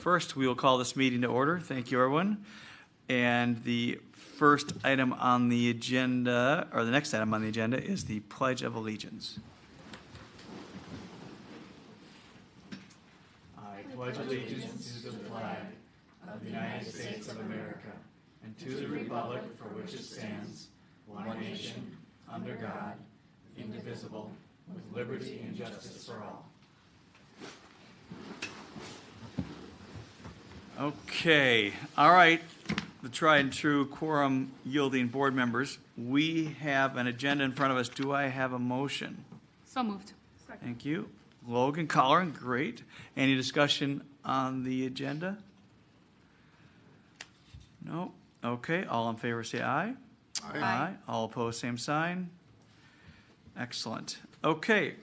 first, we will call this meeting to order. Thank you, everyone. And the first item on the agenda, or the next item on the agenda, is the Pledge of Allegiance. I pledge allegiance to the flag of the United States of America and to the republic for which it stands, one nation, under God, indivisible, with liberty and justice for all. Okay, all right, the tried and true quorum yielding board members, we have an agenda in front of us. Do I have a motion? So moved. Thank you. Logan Colleran, great. Any discussion on the agenda? No? Okay, all in favor say aye. Aye. All opposed, same sign. Excellent. Okay,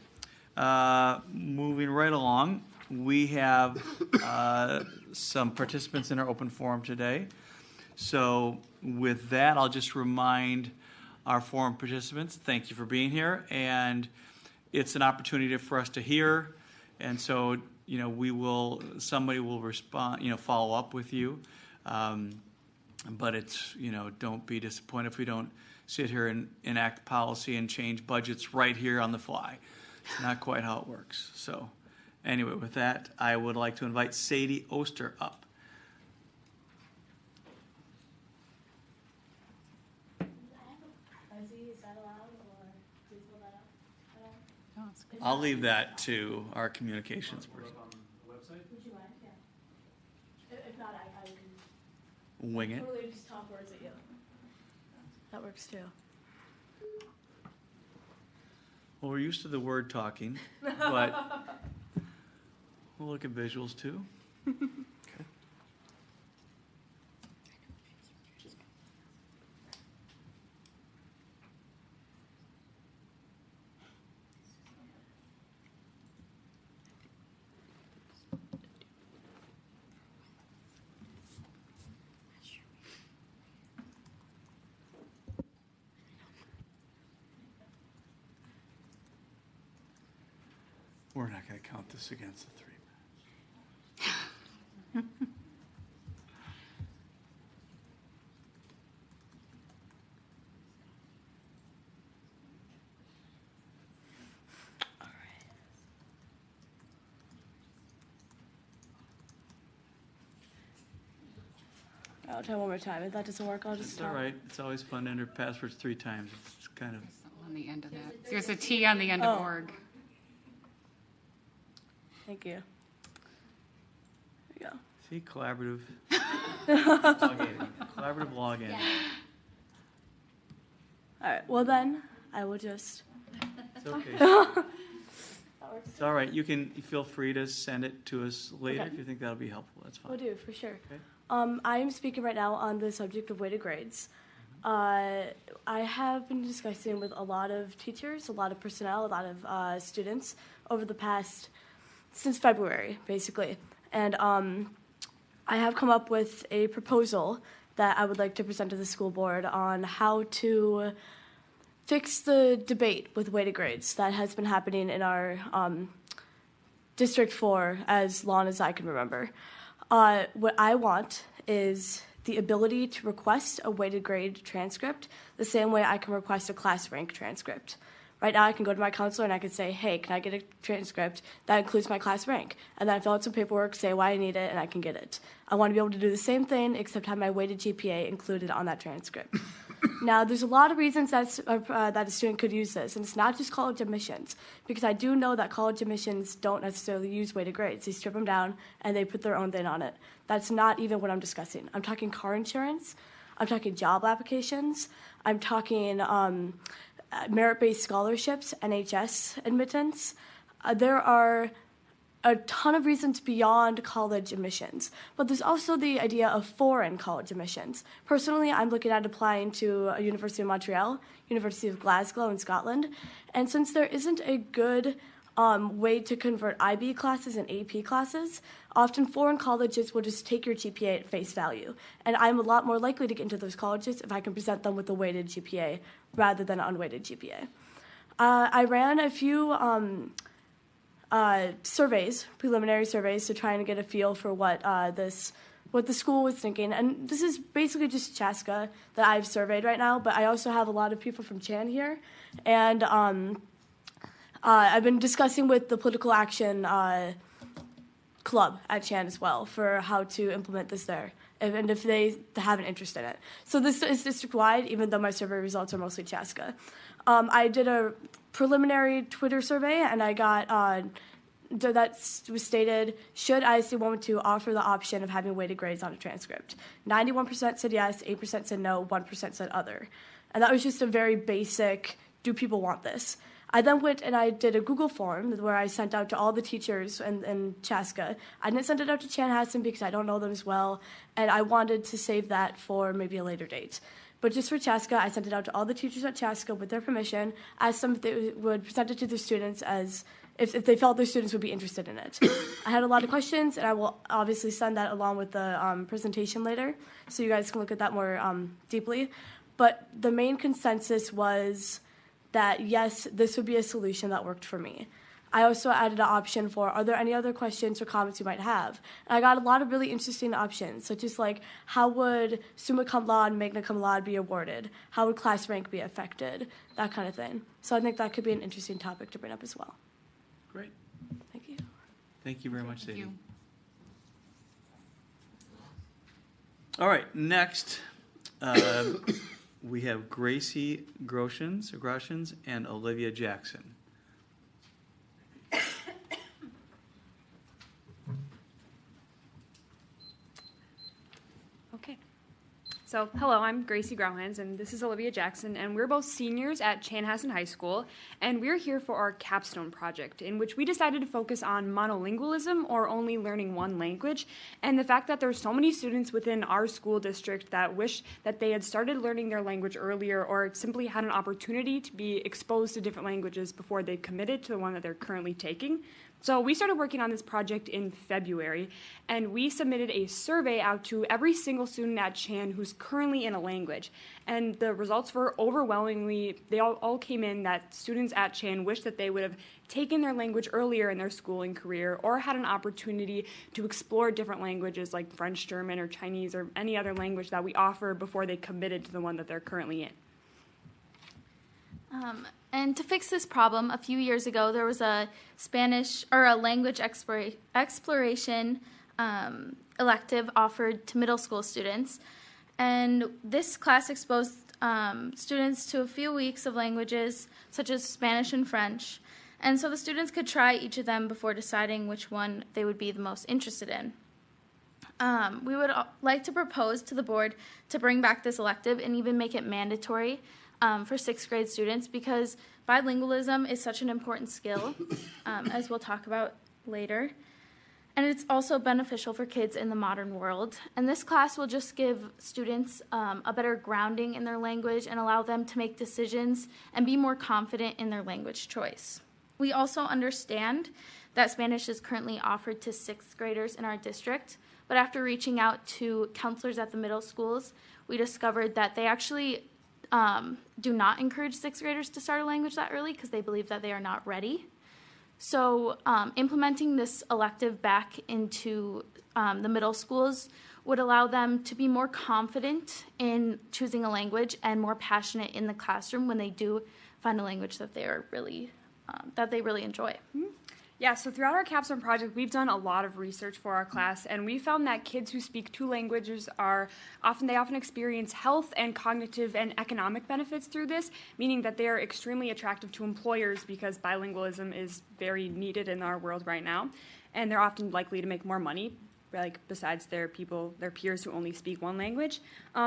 moving right along, we have some participants in our open forum today. So with that, I'll just remind our forum participants, thank you for being here. And it's an opportunity for us to hear. And so, somebody will respond, follow up with you. But it's, don't be disappointed if we don't sit here and enact policy and change budgets right here on the fly. It's not quite how it works. So anyway, with that, I would like to invite Sadie Oster up. Is that allowed, or please pull that up? Oh, it's good. I'll leave that to our communications person. Would you mind? Yeah. If not, I can Wing it. totally just talk words at you. That works too. Well, we're used to the word talking, but we'll look at visuals too. Okay. We're not going to count this against the 3 minutes. All right. I'll try one more time. If that doesn't work, I'll just It's all stop. right. It's always fun to enter passwords 3 times. It's kind of. There's something on the end of that. There's a T on the end of Oh. org. Thank you. There we go. See, collaborative login. Collaborative login. All right. Well, then I will just. It's okay. That works. It's all right. You can feel free to send it to us later Okay. if you think that'll be helpful. That's fine. We'll do for sure. Okay. I am speaking right now on the subject of weighted grades. I have been discussing with a lot of teachers, a lot of personnel, a lot of students over the past, since February, basically. And I have come up with a proposal that I would like to present to the school board on how to fix the debate with weighted grades that has been happening in our District 4 as long as I can remember. What I want is the ability to request a weighted grade transcript the same way I can request a class rank transcript. Right now I can go to my counselor and I can say, hey, can I get a transcript that includes my class rank? And then I fill out some paperwork, say why I need it, and I can get it. I want to be able to do the same thing except have my weighted GPA included on that transcript. Now, there's a lot of reasons that a student could use this, and it's not just college admissions, because I do know that college admissions don't necessarily use weighted grades. They strip them down, and they put their own thing on it. That's not even what I'm discussing. I'm talking car insurance. I'm talking job applications. I'm talking merit-based scholarships, NHS admittance. There are a ton of reasons beyond college admissions, but there's also the idea of foreign college admissions. Personally, I'm looking at applying to a University of Montreal, University of Glasgow in Scotland, and since there isn't a good way to convert IB classes and AP classes, often foreign colleges will just take your GPA at face value, and I'm a lot more likely to get into those colleges if I can present them with a weighted GPA rather than an unweighted GPA. I ran a few surveys, preliminary surveys, to try and get a feel for what the school was thinking. And this is basically just Chaska that I've surveyed right now, but I also have a lot of people from Chan here. And I've been discussing with the political action club at Chan as well for how to implement this there, and if they have an interest in it. So this is district-wide, even though my survey results are mostly Chaska. I did a preliminary Twitter survey, and I got that was stated, should ISD want to offer the option of having weighted grades on a transcript? 91% said yes, 8% said no, 1% said other. And that was just a very basic, do people want this? I then went and I did a Google form where I sent out to all the teachers in Chaska. I didn't send it out to Chanhassen because I don't know them as well, and I wanted to save that for maybe a later date. But just for Chaska, I sent it out to all the teachers at Chaska with their permission, asked them if they would present it to their students as if they felt their students would be interested in it. I had a lot of questions, and I will obviously send that along with the presentation later, so you guys can look at that more deeply. But the main consensus was that, yes, this would be a solution that worked for me. I also added an option for, are there any other questions or comments you might have? And I got a lot of really interesting options, such as like, how would summa cum laude and magna cum laude be awarded? How would class rank be affected? That kind of thing. So I think that could be an interesting topic to bring up as well. Great. Thank you. Thank you very much, Sadie. you. All right, next, we have Gracie Groshans and Olivia Jackson. Okay. So, hello, I'm Gracie Grauhans, and this is Olivia Jackson, and we're both seniors at Chanhassen High School, and we're here for our capstone project, in which we decided to focus on monolingualism, or only learning one language, and the fact that there's so many students within our school district that wish that they had started learning their language earlier, or simply had an opportunity to be exposed to different languages before they committed to the one that they're currently taking. So we started working on this project in February, and we submitted a survey out to every single student at Chan who's currently in a language. And the results were overwhelmingly, they all came in that students at Chan wish that they would have taken their language earlier in their schooling career, or had an opportunity to explore different languages like French, German, or Chinese, or any other language that we offer before they committed to the one that they're currently in. And to fix this problem, a few years ago, there was a Spanish or a language exploration elective offered to middle school students. And this class exposed students to a few weeks of languages such as Spanish and French. And so the students could try each of them before deciding which one they would be the most interested in. We would like to propose to the board to bring back this elective and even make it mandatory for sixth grade students, because bilingualism is such an important skill, as we'll talk about later. And it's also beneficial for kids in the modern world. And this class will just give students a better grounding in their language and allow them to make decisions and be more confident in their language choice. We also understand that Spanish is currently offered to sixth graders in our district, but after reaching out to counselors at the middle schools, we discovered that they actually do not encourage sixth graders to start a language that early because they believe that they are not ready. So implementing this elective back into the middle schools would allow them to be more confident in choosing a language and more passionate in the classroom when they do find a language that they are really that they really enjoy. Mm-hmm. Yeah, so throughout our capstone project, we've done a lot of research for our class, and we found that kids who speak two languages often experience health and cognitive and economic benefits through this, meaning that they are extremely attractive to employers because bilingualism is very needed in our world right now, and they're often likely to make more money, like besides their peers who only speak one language.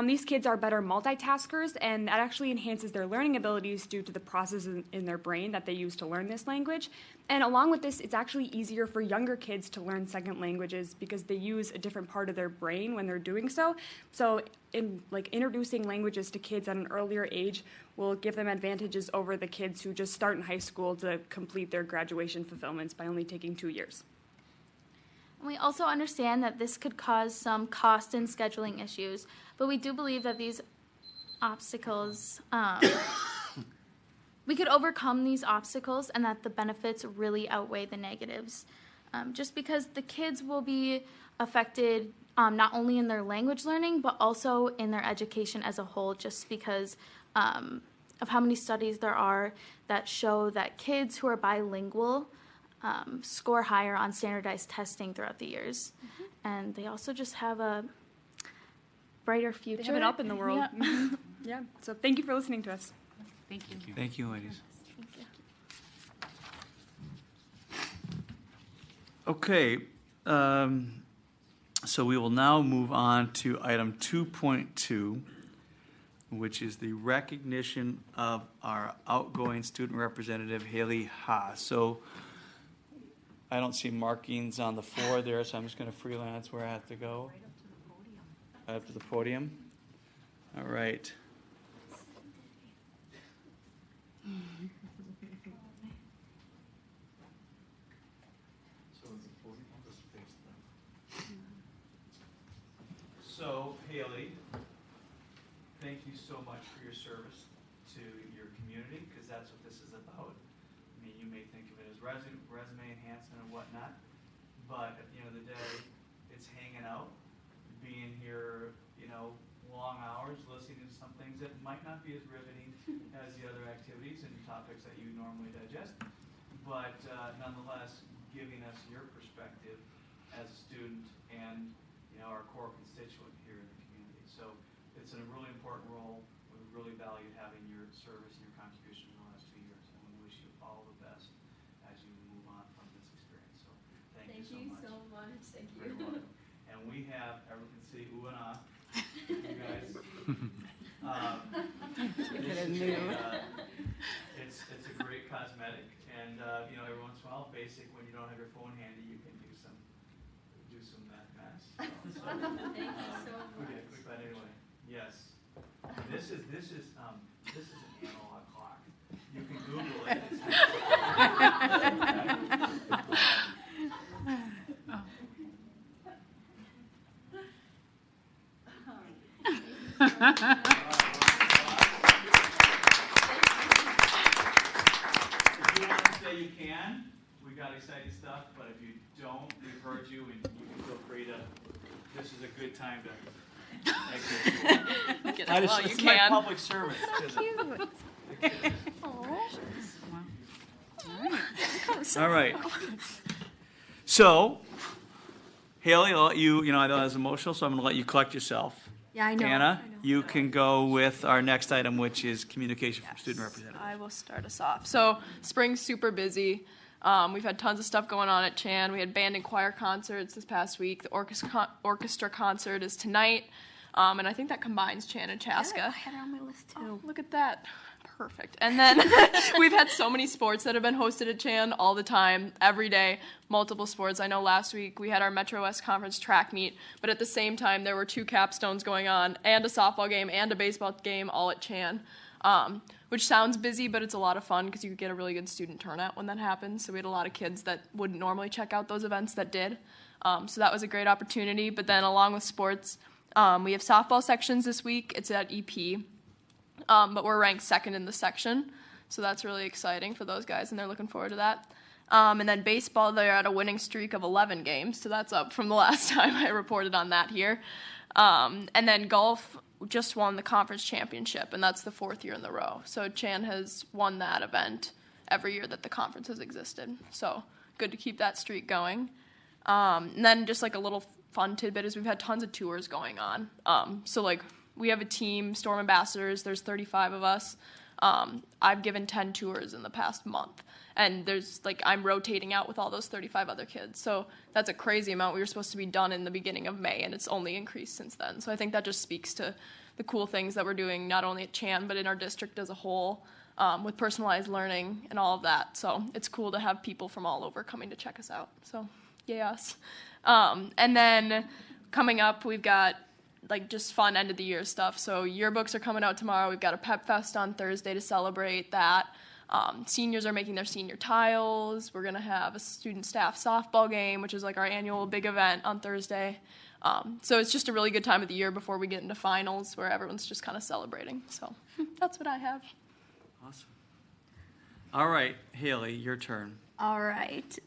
These kids are better multitaskers, and that actually enhances their learning abilities due to the processes in their brain that they use to learn this language. And along with this, it's actually easier for younger kids to learn second languages because they use a different part of their brain when they're doing so. So introducing languages to kids at an earlier age will give them advantages over the kids who just start in high school to complete their graduation fulfillments by only taking 2 years. We also understand that this could cause some cost and scheduling issues, but we do believe that these obstacles we could overcome these obstacles and that the benefits really outweigh the negatives. Just because the kids will be affected not only in their language learning, but also in their education as a whole, just because of how many studies there are that show that kids who are bilingual score higher on standardized testing throughout the years. And they also just have a brighter future. They have it up in the world. Yeah. Yeah. So thank you for listening to us. Thank you. Thank you, ladies. Okay, so we will now move on to item 2.2, which is the recognition of our outgoing student representative, Haley Haas. So I don't see markings on the floor there, so I'm just going to freelance where I have to go. Right up to the podium. All right. So, Haley, thank you so much for your service to your community, because that's what this is about. I mean, you may think of it as resume enhancement and whatnot, but at the end of the day, it's hanging out, being here, long hours, listening to some things that might not be as riveting as the other activities and topics that you normally digest, but nonetheless, giving us your perspective as a student and our core constituent here in the community. So it's a really important role. We really value having your service and your contribution in the last 2 years, and we wish you all the best as you move on from this experience. So thank you so much. Thank you. Very welcome. And we have, everyone can see, ooh and ah, you guys. It's a great cosmetic, and every once in a while, basic, when you don't have your phone handy, you can do some math. So, Thank you so much. okay, but anyway, yes. This is an analog clock. You can Google it. If you want to say you can, we got exciting stuff, but if you don't, we've heard you, and you can feel free to, this is a good time to exit. This is my public service. All right. So, Haley, I'll let you, I know that's emotional, so I'm going to let you collect yourself. Yeah, I know. Anna, you can go with our next item, which is communication from student representatives. I will start us off. So spring's super busy. We've had tons of stuff going on at Chan. We had band and choir concerts this past week. The orchestra concert is tonight. And I think that combines Chan and Chaska. I had it on my list too. Oh, look at that. Perfect. And then we've had so many sports that have been hosted at Chan all the time, every day, multiple sports. I know last week we had our Metro West Conference track meet, but at the same time there were 2 capstones going on and a softball game and a baseball game all at Chan, which sounds busy, but it's a lot of fun because you get a really good student turnout when that happens. So we had a lot of kids that wouldn't normally check out those events that did. So that was a great opportunity. But then along with sports, we have softball sections this week. It's at EP. But we're ranked 2nd in the section, so that's really exciting for those guys, and they're looking forward to that. And then baseball, they're at a winning streak of 11 games, so that's up from the last time I reported on that here. And then golf just won the conference championship, and that's the 4th year in a row. So Chan has won that event every year that the conference has existed, so good to keep that streak going. And then just like a little fun tidbit is we've had tons of tours going on. We have a team, Storm Ambassadors, there's 35 of us. I've given 10 tours in the past month. And I'm rotating out with all those 35 other kids. So that's a crazy amount. We were supposed to be done in the beginning of May, and it's only increased since then. So I think that just speaks to the cool things that we're doing, not only at Chan, but in our district as a whole, with personalized learning and all of that. So it's cool to have people from all over coming to check us out. So, yay us. And then coming up, we've got just fun end of the year stuff. So yearbooks are coming out tomorrow. We've got a pep fest on Thursday to celebrate that. Seniors are making their senior tiles. We're going to have a student staff softball game, which is our annual big event on Thursday. So it's just a really good time of the year before we get into finals where everyone's just kind of celebrating. So that's what I have. Awesome. All right, Haley, your turn. All right.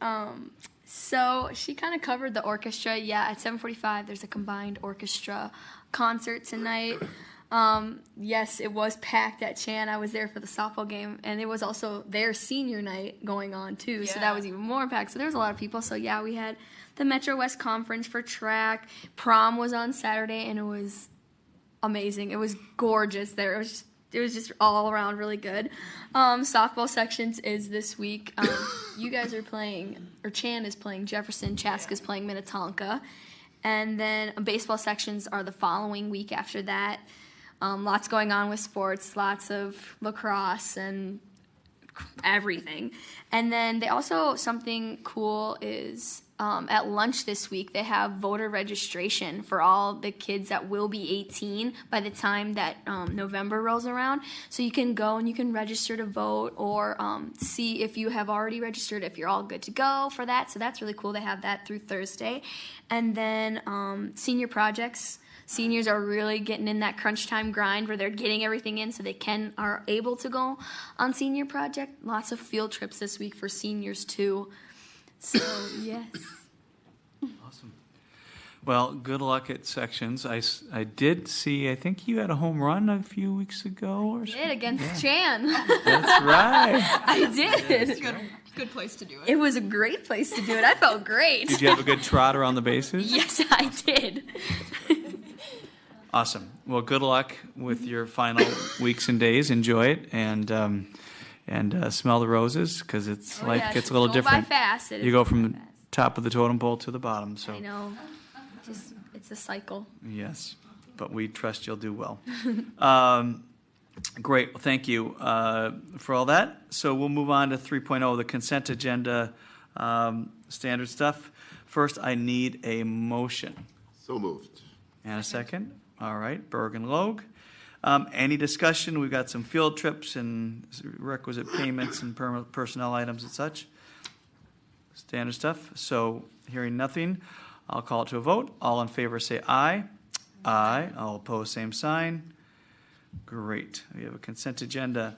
So she kind of covered the orchestra. Yeah, at 7:45, there's a combined orchestra concert tonight. Yes, it was packed at Chan. I was there for the softball game, and it was also their senior night going on too. So that was even more packed. So there was a lot of people. So yeah, we had the Metro West Conference for track. Prom was on Saturday, and it was amazing. It was gorgeous there. It was just all around really good. Softball sections is this week. You guys are playing, or Chan is playing Jefferson, Chaska's playing Minnetonka. And then baseball sections are the following week after that. Lots going on with sports, lots of lacrosse and everything. And then they also, something cool is at lunch this week, they have voter registration for all the kids that will be 18 by the time that November rolls around. So you can go and you can register to vote or see if you have already registered, if you're all good to go for that. So that's really cool. They have that through Thursday. And then senior projects. Seniors are really getting in that crunch time grind where they're getting everything in so they are able to go on senior project. Lots of field trips this week for seniors too. So, yes. Awesome. Well, good luck at sections. I did see, I think you had a home run a few weeks ago or something. Did against Chan. That's right. I did. Good place to do it. It was a great place to do it. I felt great. Did you have a good trot around the bases? Yes, I did. Awesome. Well, good luck with your final weeks and days. Enjoy it and smell the roses because life gets a little different. By fast. You go from top of the totem pole to the bottom. So I know. It's a cycle. yes, but we trust you'll do well. Great. Well, thank you for all that. So we'll move on to 3.0, the consent agenda, standard stuff. First, I need a motion. So moved. And a second. All right, Berg and Logue. Any discussion? We've got some field trips and requisite payments and personnel items and such. Standard stuff. So hearing nothing, I'll call it to a vote. All in favor say aye. Aye. All opposed, same sign. Great. We have a consent agenda.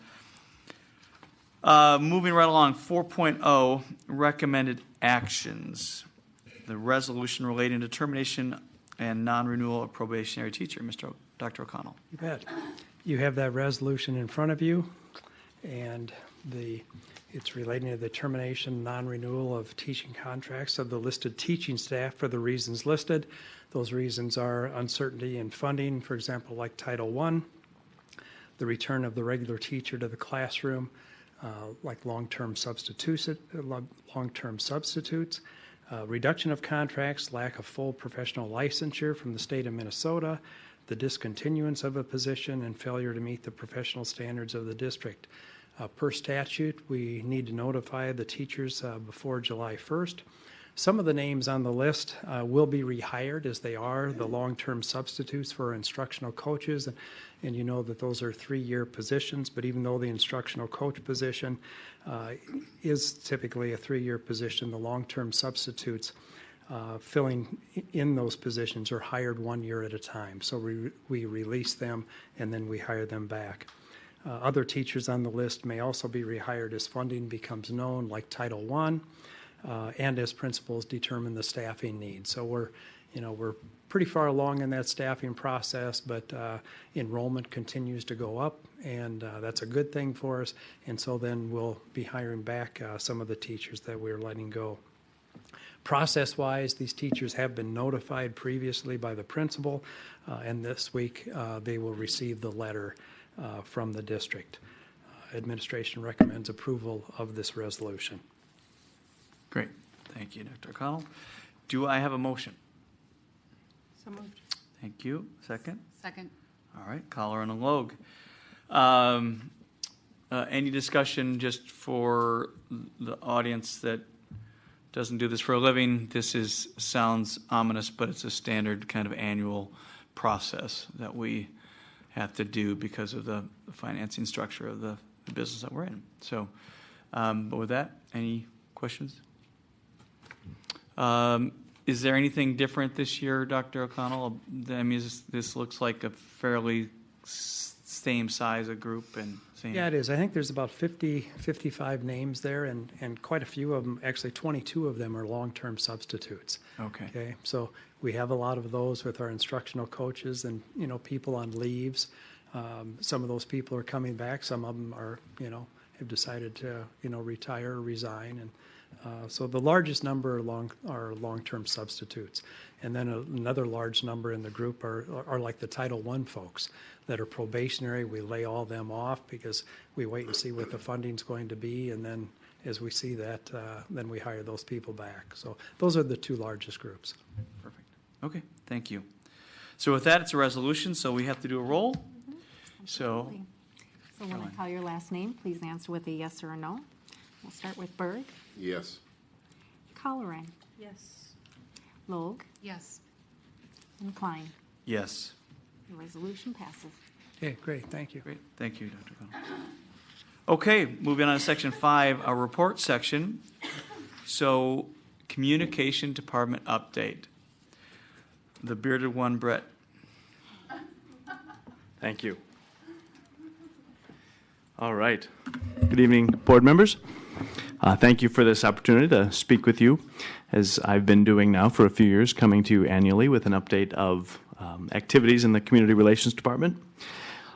Moving right along, 4.0, recommended actions. The resolution relating to termination and non-renewal of probationary teacher. Dr. O'Connell. You bet. You have that resolution in front of you, and it's relating to the termination, non-renewal of teaching contracts of the listed teaching staff for the reasons listed. Those reasons are uncertainty in funding, for example, like Title I, the return of the regular teacher to the classroom, like long-term substitutes, reduction of contracts, lack of full professional licensure from the state of Minnesota, the discontinuance of a position, and failure to meet the professional standards of the district. Per statute, we need to notify the teachers before July 1st. Some of the names on the list will be rehired as they are the long-term substitutes for instructional coaches. And you know that those are 3-year positions, but even though the instructional coach position is typically a 3-year position, the long-term substitutes filling in those positions are hired 1 year at a time. So we release them and then we hire them back. Other teachers on the list may also be rehired as funding becomes known, like Title I, and as principals determine the staffing needs. So we're pretty far along in that staffing process, but enrollment continues to go up, and that's a good thing for us. And so then we'll be hiring back some of the teachers that we're letting go. Process-wise, these teachers have been notified previously by the principal, and this week they will receive the letter from the district. Administration recommends approval of this resolution. Great. Thank you, Dr. O'Connell. Do I have a motion? So moved. Thank you. Second? Second. All right, Collar and Logue. Any discussion just for the audience that doesn't do this for a living? This sounds ominous, but it's a standard kind of annual process that we have to do because of the financing structure of the business that we're in. So, but with that, any questions? Is there anything different this year, Dr. O'Connell? I mean, this looks like a fairly same size of group and seeing? Yeah, it is. I think there's about 50, 55 names there, and quite a few of them, actually 22 of them are long-term substitutes. Okay. Okay, so we have a lot of those with our instructional coaches and, people on leaves. Some of those people are coming back. Some of them are, have decided to, retire or resign. And so the largest number are long-term substitutes. And then another large number in the group are like the Title I folks that are probationary. We lay all them off because we wait and see what the funding's going to be. And then as we see that, then we hire those people back. So those are the two largest groups. Perfect. Okay, thank you. So with that, it's a resolution, so we have to do a roll. So, So when I call your last name, please answer with a yes or a no. We'll start with Berg, Yes. Colleran, Yes. Logue, Yes. and Klein. yes. The resolution passes. Okay, great, thank you. Great, thank you, Dr. Connell. Okay, moving on to section 5, our report section. So, communication department update. The bearded one, Brett. Thank you. All right. Good evening, board members. Thank you for this opportunity to speak with you, as I've been doing now for a few years, coming to you annually with an update of activities in the Community Relations Department.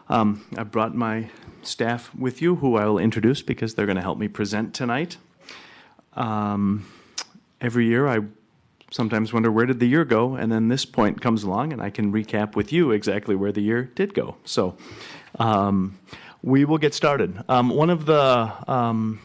I brought my staff with you, who I will introduce because they're going to help me present tonight. Every year I sometimes wonder, where did the year go? And then this point comes along and I can recap with you exactly where the year did go. So we will get started. One of the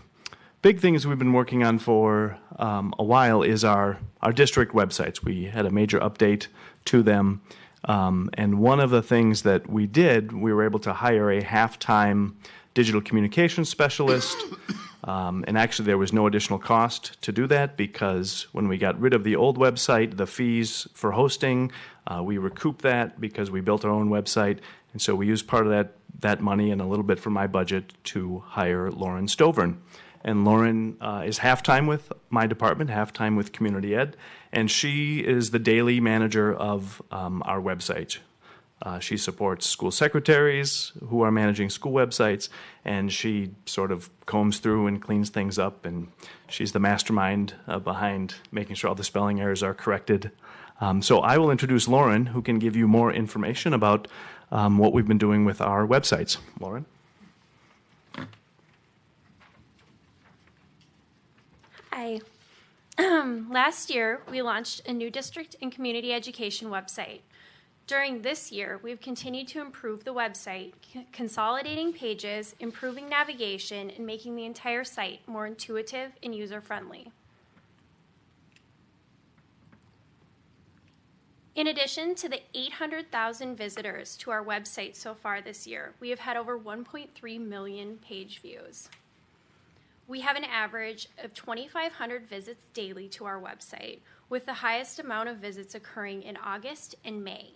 big things we've been working on for a while is our district websites. We had a major update to them. And one of the things that we did, we were able to hire a half-time digital communications specialist. And actually, there was no additional cost to do that because when we got rid of the old website, the fees for hosting, we recouped that because we built our own website. And so we used part of that money and a little bit from my budget to hire Lauren Stovern. And Lauren is half-time with my department, half-time with Community Ed, and she is the daily manager of our website. She supports school secretaries who are managing school websites, and she sort of combs through and cleans things up, and she's the mastermind behind making sure all the spelling errors are corrected. So I will introduce Lauren, who can give you more information about what we've been doing with our websites. Lauren? Hi. Last year, we launched a new district and community education website. During this year, we've continued to improve the website, consolidating pages, improving navigation, and making the entire site more intuitive and user-friendly. In addition to the 800,000 visitors to our website so far this year, we have had over 1.3 million page views. We have an average of 2,500 visits daily to our website, with the highest amount of visits occurring in August and May.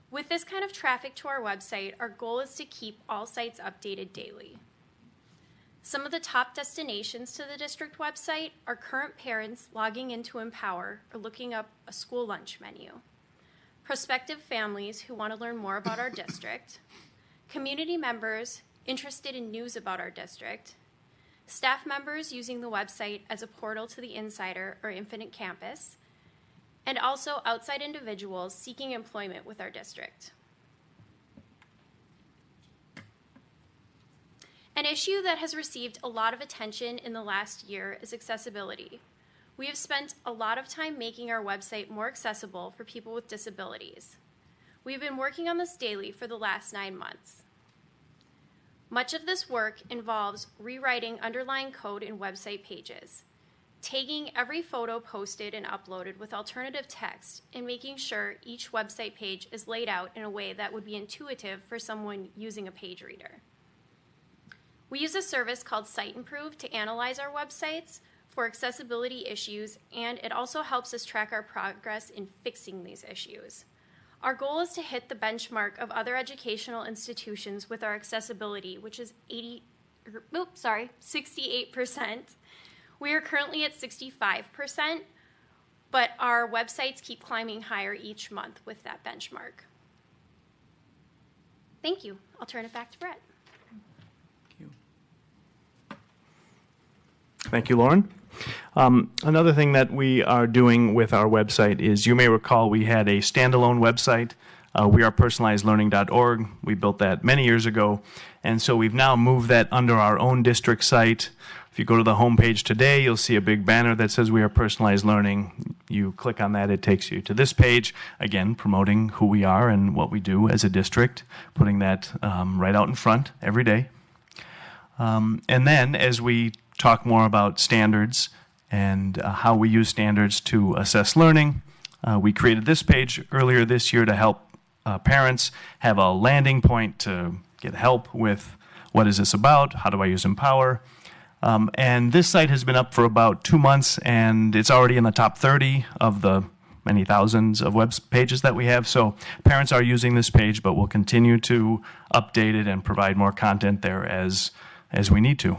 With this kind of traffic to our website, our goal is to keep all sites updated daily. Some of the top destinations to the district website are current parents logging into Empower or looking up a school lunch menu, prospective families who want to learn more about our district, community members interested in news about our district, staff members using the website as a portal to the Insider or Infinite Campus, and also outside individuals seeking employment with our district. An issue that has received a lot of attention in the last year is accessibility. We have spent a lot of time making our website more accessible for people with disabilities. We've been working on this daily for the last 9 months. Much of this work involves rewriting underlying code in website pages, tagging every photo posted and uploaded with alternative text, and making sure each website page is laid out in a way that would be intuitive for someone using a page reader. We use a service called Site Improve to analyze our websites for accessibility issues, and it also helps us track our progress in fixing these issues. Our goal is to hit the benchmark of other educational institutions with our accessibility, which is 68%. We are currently at 65%, but our websites keep climbing higher each month with that benchmark. Thank you. I'll turn it back to Brett. Thank you, Lauren. Another thing that we are doing with our website is, you may recall, we had a standalone website, wearepersonalizedlearning.org. We built that many years ago, and so we've now moved that under our own district site. If you go to the homepage today, you'll see a big banner that says We Are Personalized Learning. You click on that, it takes you to this page, again, promoting who we are and what we do as a district, putting that right out in front every day. And then, as we talk more about standards and how we use standards to assess learning, we created this page earlier this year to help parents have a landing point to get help with what is this about, how do I use Empower. And this site has been up for about 2 months, and it's already in the top 30 of the many thousands of web pages that we have. So parents are using this page, but we'll continue to update it and provide more content there as we need to.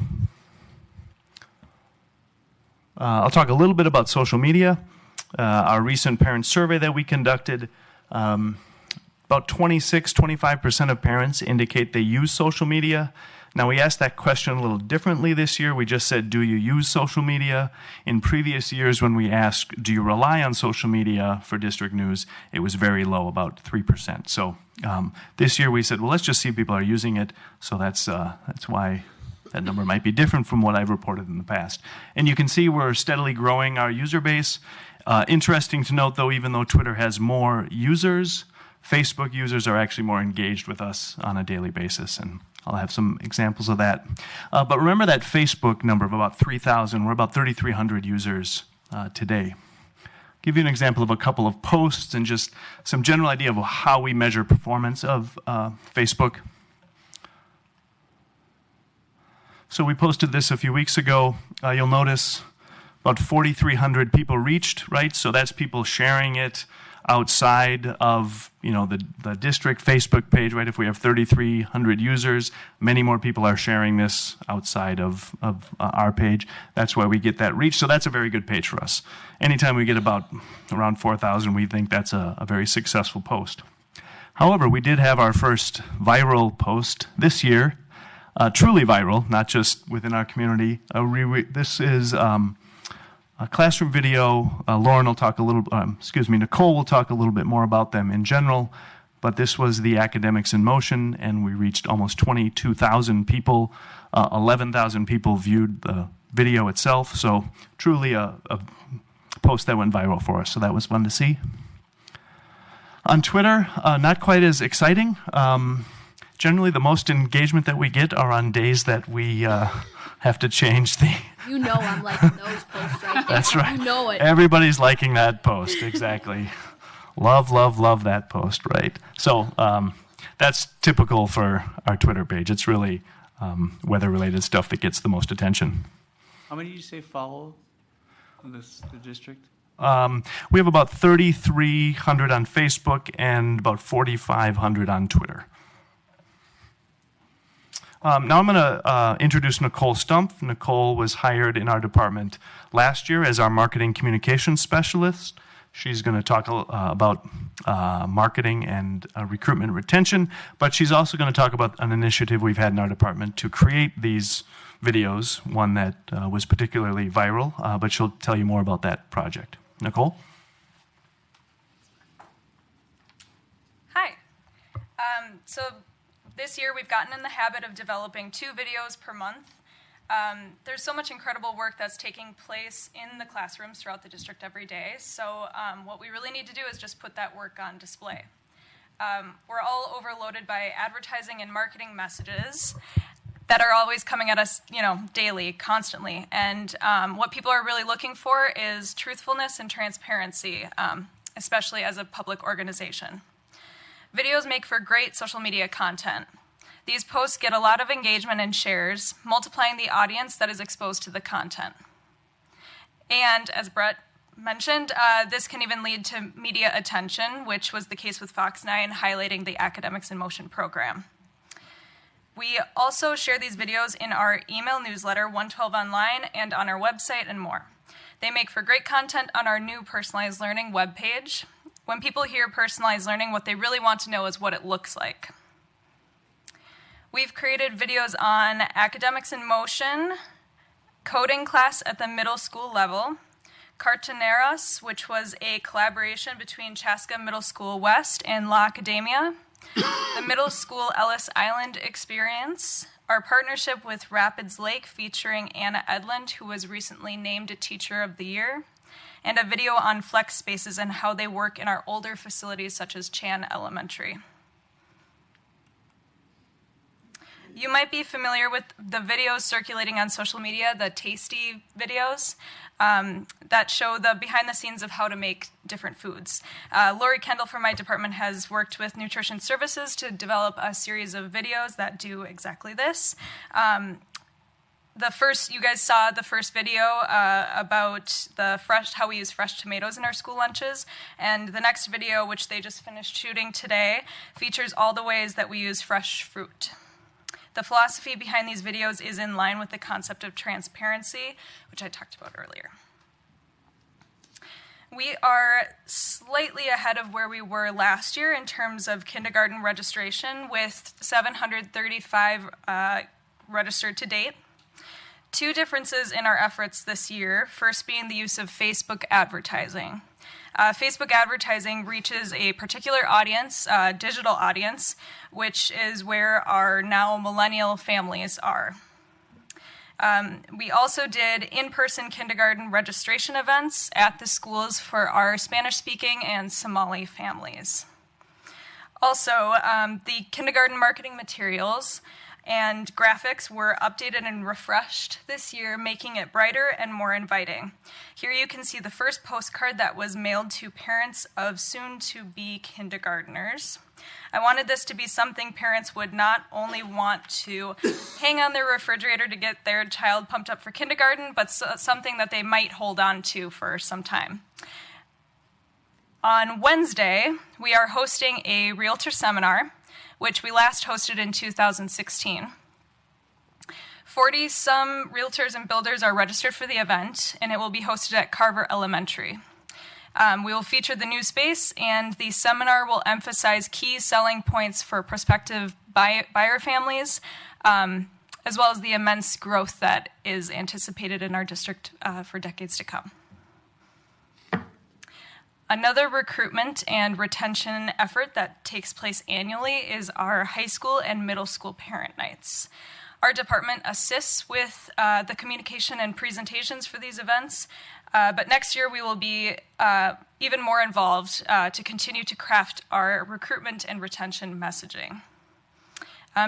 I'll talk a little bit about social media. Our recent parent survey that we conducted, about 25% of parents indicate they use social media. Now, we asked that question a little differently this year. We just said, do you use social media? In previous years, when we asked, do you rely on social media for district news, it was very low, about 3%. So this year we said, well, let's just see if people are using it. So that's why that number might be different from what I've reported in the past. And you can see we're steadily growing our user base. Interesting to note, though, even though Twitter has more users, Facebook users are actually more engaged with us on a daily basis, and I'll have some examples of that. But remember that Facebook number of about 3,000. We're about 3,300 users today. Give you an example of a couple of posts and just some general idea of how we measure performance of Facebook. So we posted this a few weeks ago. You'll notice about 4,300 people reached, right? So that's people sharing it outside of the district Facebook page, right? If we have 3,300 users, many more people are sharing this outside of our page. That's why we get that reach. So that's a very good page for us. Anytime we get around 4,000, we think that's a very successful post. However, we did have our first viral post this year, truly viral, not just within our community. This is a classroom video. Nicole will talk a little bit more about them in general, but this was the Academics in Motion, and we reached almost 22,000 people. 11,000 people viewed the video itself, so truly a post that went viral for us, so that was fun to see. On Twitter, not quite as exciting. Generally, the most engagement that we get are on days that we have to change the... You know I'm liking those posts right there. That's right. You know it. Everybody's liking that post, exactly. Love, love, love that post, right? So that's typical for our Twitter page. It's really weather-related stuff that gets the most attention. How many did you say follow the district? We have about 3,300 on Facebook and about 4,500 on Twitter. Now I'm going to introduce Nicole Stumpf. Nicole was hired in our department last year as our marketing communications specialist. She's going to talk about marketing and recruitment and retention, but she's also going to talk about an initiative we've had in our department to create these videos, one that was particularly viral, but she'll tell you more about that project. Nicole? Hi. So this year we've gotten in the habit of developing 2 videos per month. There's so much incredible work that's taking place in the classrooms throughout the district every day. So what we really need to do is just put that work on display. We're all overloaded by advertising and marketing messages that are always coming at us, daily, constantly. And what people are really looking for is truthfulness and transparency, especially as a public organization. Videos make for great social media content. These posts get a lot of engagement and shares, multiplying the audience that is exposed to the content. And as Brett mentioned, this can even lead to media attention, which was the case with Fox 9 highlighting the Academics in Motion program. We also share these videos in our email newsletter, 112 Online, and on our website and more. They make for great content on our new Personalized Learning webpage. When people hear personalized learning, what they really want to know is what it looks like. We've created videos on Academics in Motion, coding class at the middle school level, Cartoneros, which was a collaboration between Chaska Middle School West and La Academia, the middle school Ellis Island experience, our partnership with Rapids Lake featuring Anna Edlund, who was recently named a Teacher of the Year, and a video on flex spaces and how they work in our older facilities such as Chan Elementary. You might be familiar with the videos circulating on social media, the tasty videos that show the behind the scenes of how to make different foods. Lori Kendall from my department has worked with Nutrition Services to develop a series of videos that do exactly this. You guys saw the first video about how we use fresh tomatoes in our school lunches, and the next video, which they just finished shooting today, features all the ways that we use fresh fruit. The philosophy behind these videos is in line with the concept of transparency, which I talked about earlier. We are slightly ahead of where we were last year in terms of kindergarten registration, with 735 registered to date. Two differences in our efforts this year, first being the use of Facebook advertising. Facebook advertising reaches a particular audience, digital audience, which is where our now millennial families are. We also did in-person kindergarten registration events at the schools for our Spanish-speaking and Somali families. Also, the kindergarten marketing materials and graphics were updated and refreshed this year, making it brighter and more inviting. Here you can see the first postcard that was mailed to parents of soon-to-be kindergartners. I wanted this to be something parents would not only want to hang on their refrigerator to get their child pumped up for kindergarten, but something that they might hold on to for some time. On Wednesday, we are hosting a Realtor seminar, which we last hosted in 2016. 40-some realtors and builders are registered for the event, and it will be hosted at Carver Elementary. We will feature the new space, and the seminar will emphasize key selling points for prospective buyer families, as well as the immense growth that is anticipated in our district for decades to come. Another recruitment and retention effort that takes place annually is our high school and middle school parent nights. Our department assists with the communication and presentations for these events, but next year we will be even more involved to continue to craft our recruitment and retention messaging.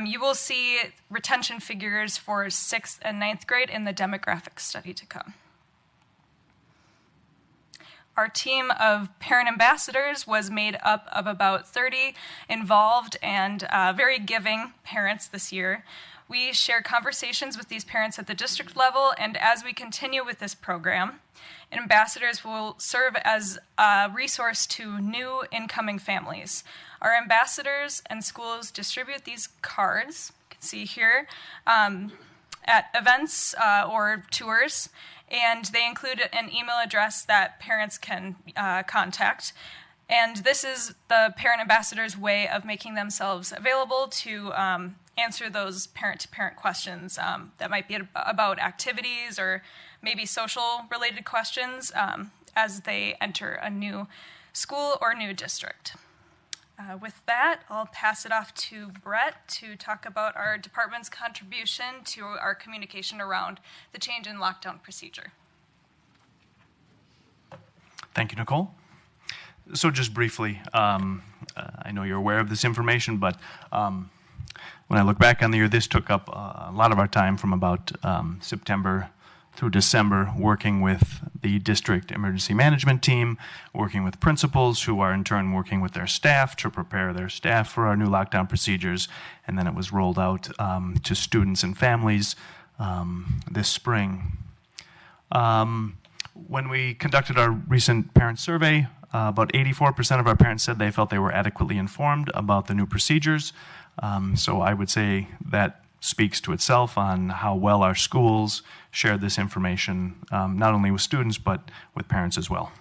You will see retention figures for 6th and 9th grade in the demographic study to come. Our team of parent ambassadors was made up of about 30 involved and very giving parents this year. We share conversations with these parents at the district level, and as we continue with this program, ambassadors will serve as a resource to new incoming families. Our ambassadors and schools distribute these cards, you can see here, at events or tours, and they include an email address that parents can contact. And this is the parent ambassador's way of making themselves available to answer those parent-to-parent questions that might be about activities or maybe social-related questions as they enter a new school or new district. With that, I'll pass it off to Brett to talk about our department's contribution to our communication around the change in lockdown procedure. Thank you, Nicole. So just briefly, I know you're aware of this information, but when I look back on the year, this took up a lot of our time from about September through December, working with the district emergency management team, working with principals who are in turn working with their staff to prepare their staff for our new lockdown procedures, and then it was rolled out to students and families this spring. When we conducted our recent parent survey, about 84% of our parents said they felt they were adequately informed about the new procedures. So I would say that speaks to itself on how well our schools shared this information, not only with students, but with parents as well.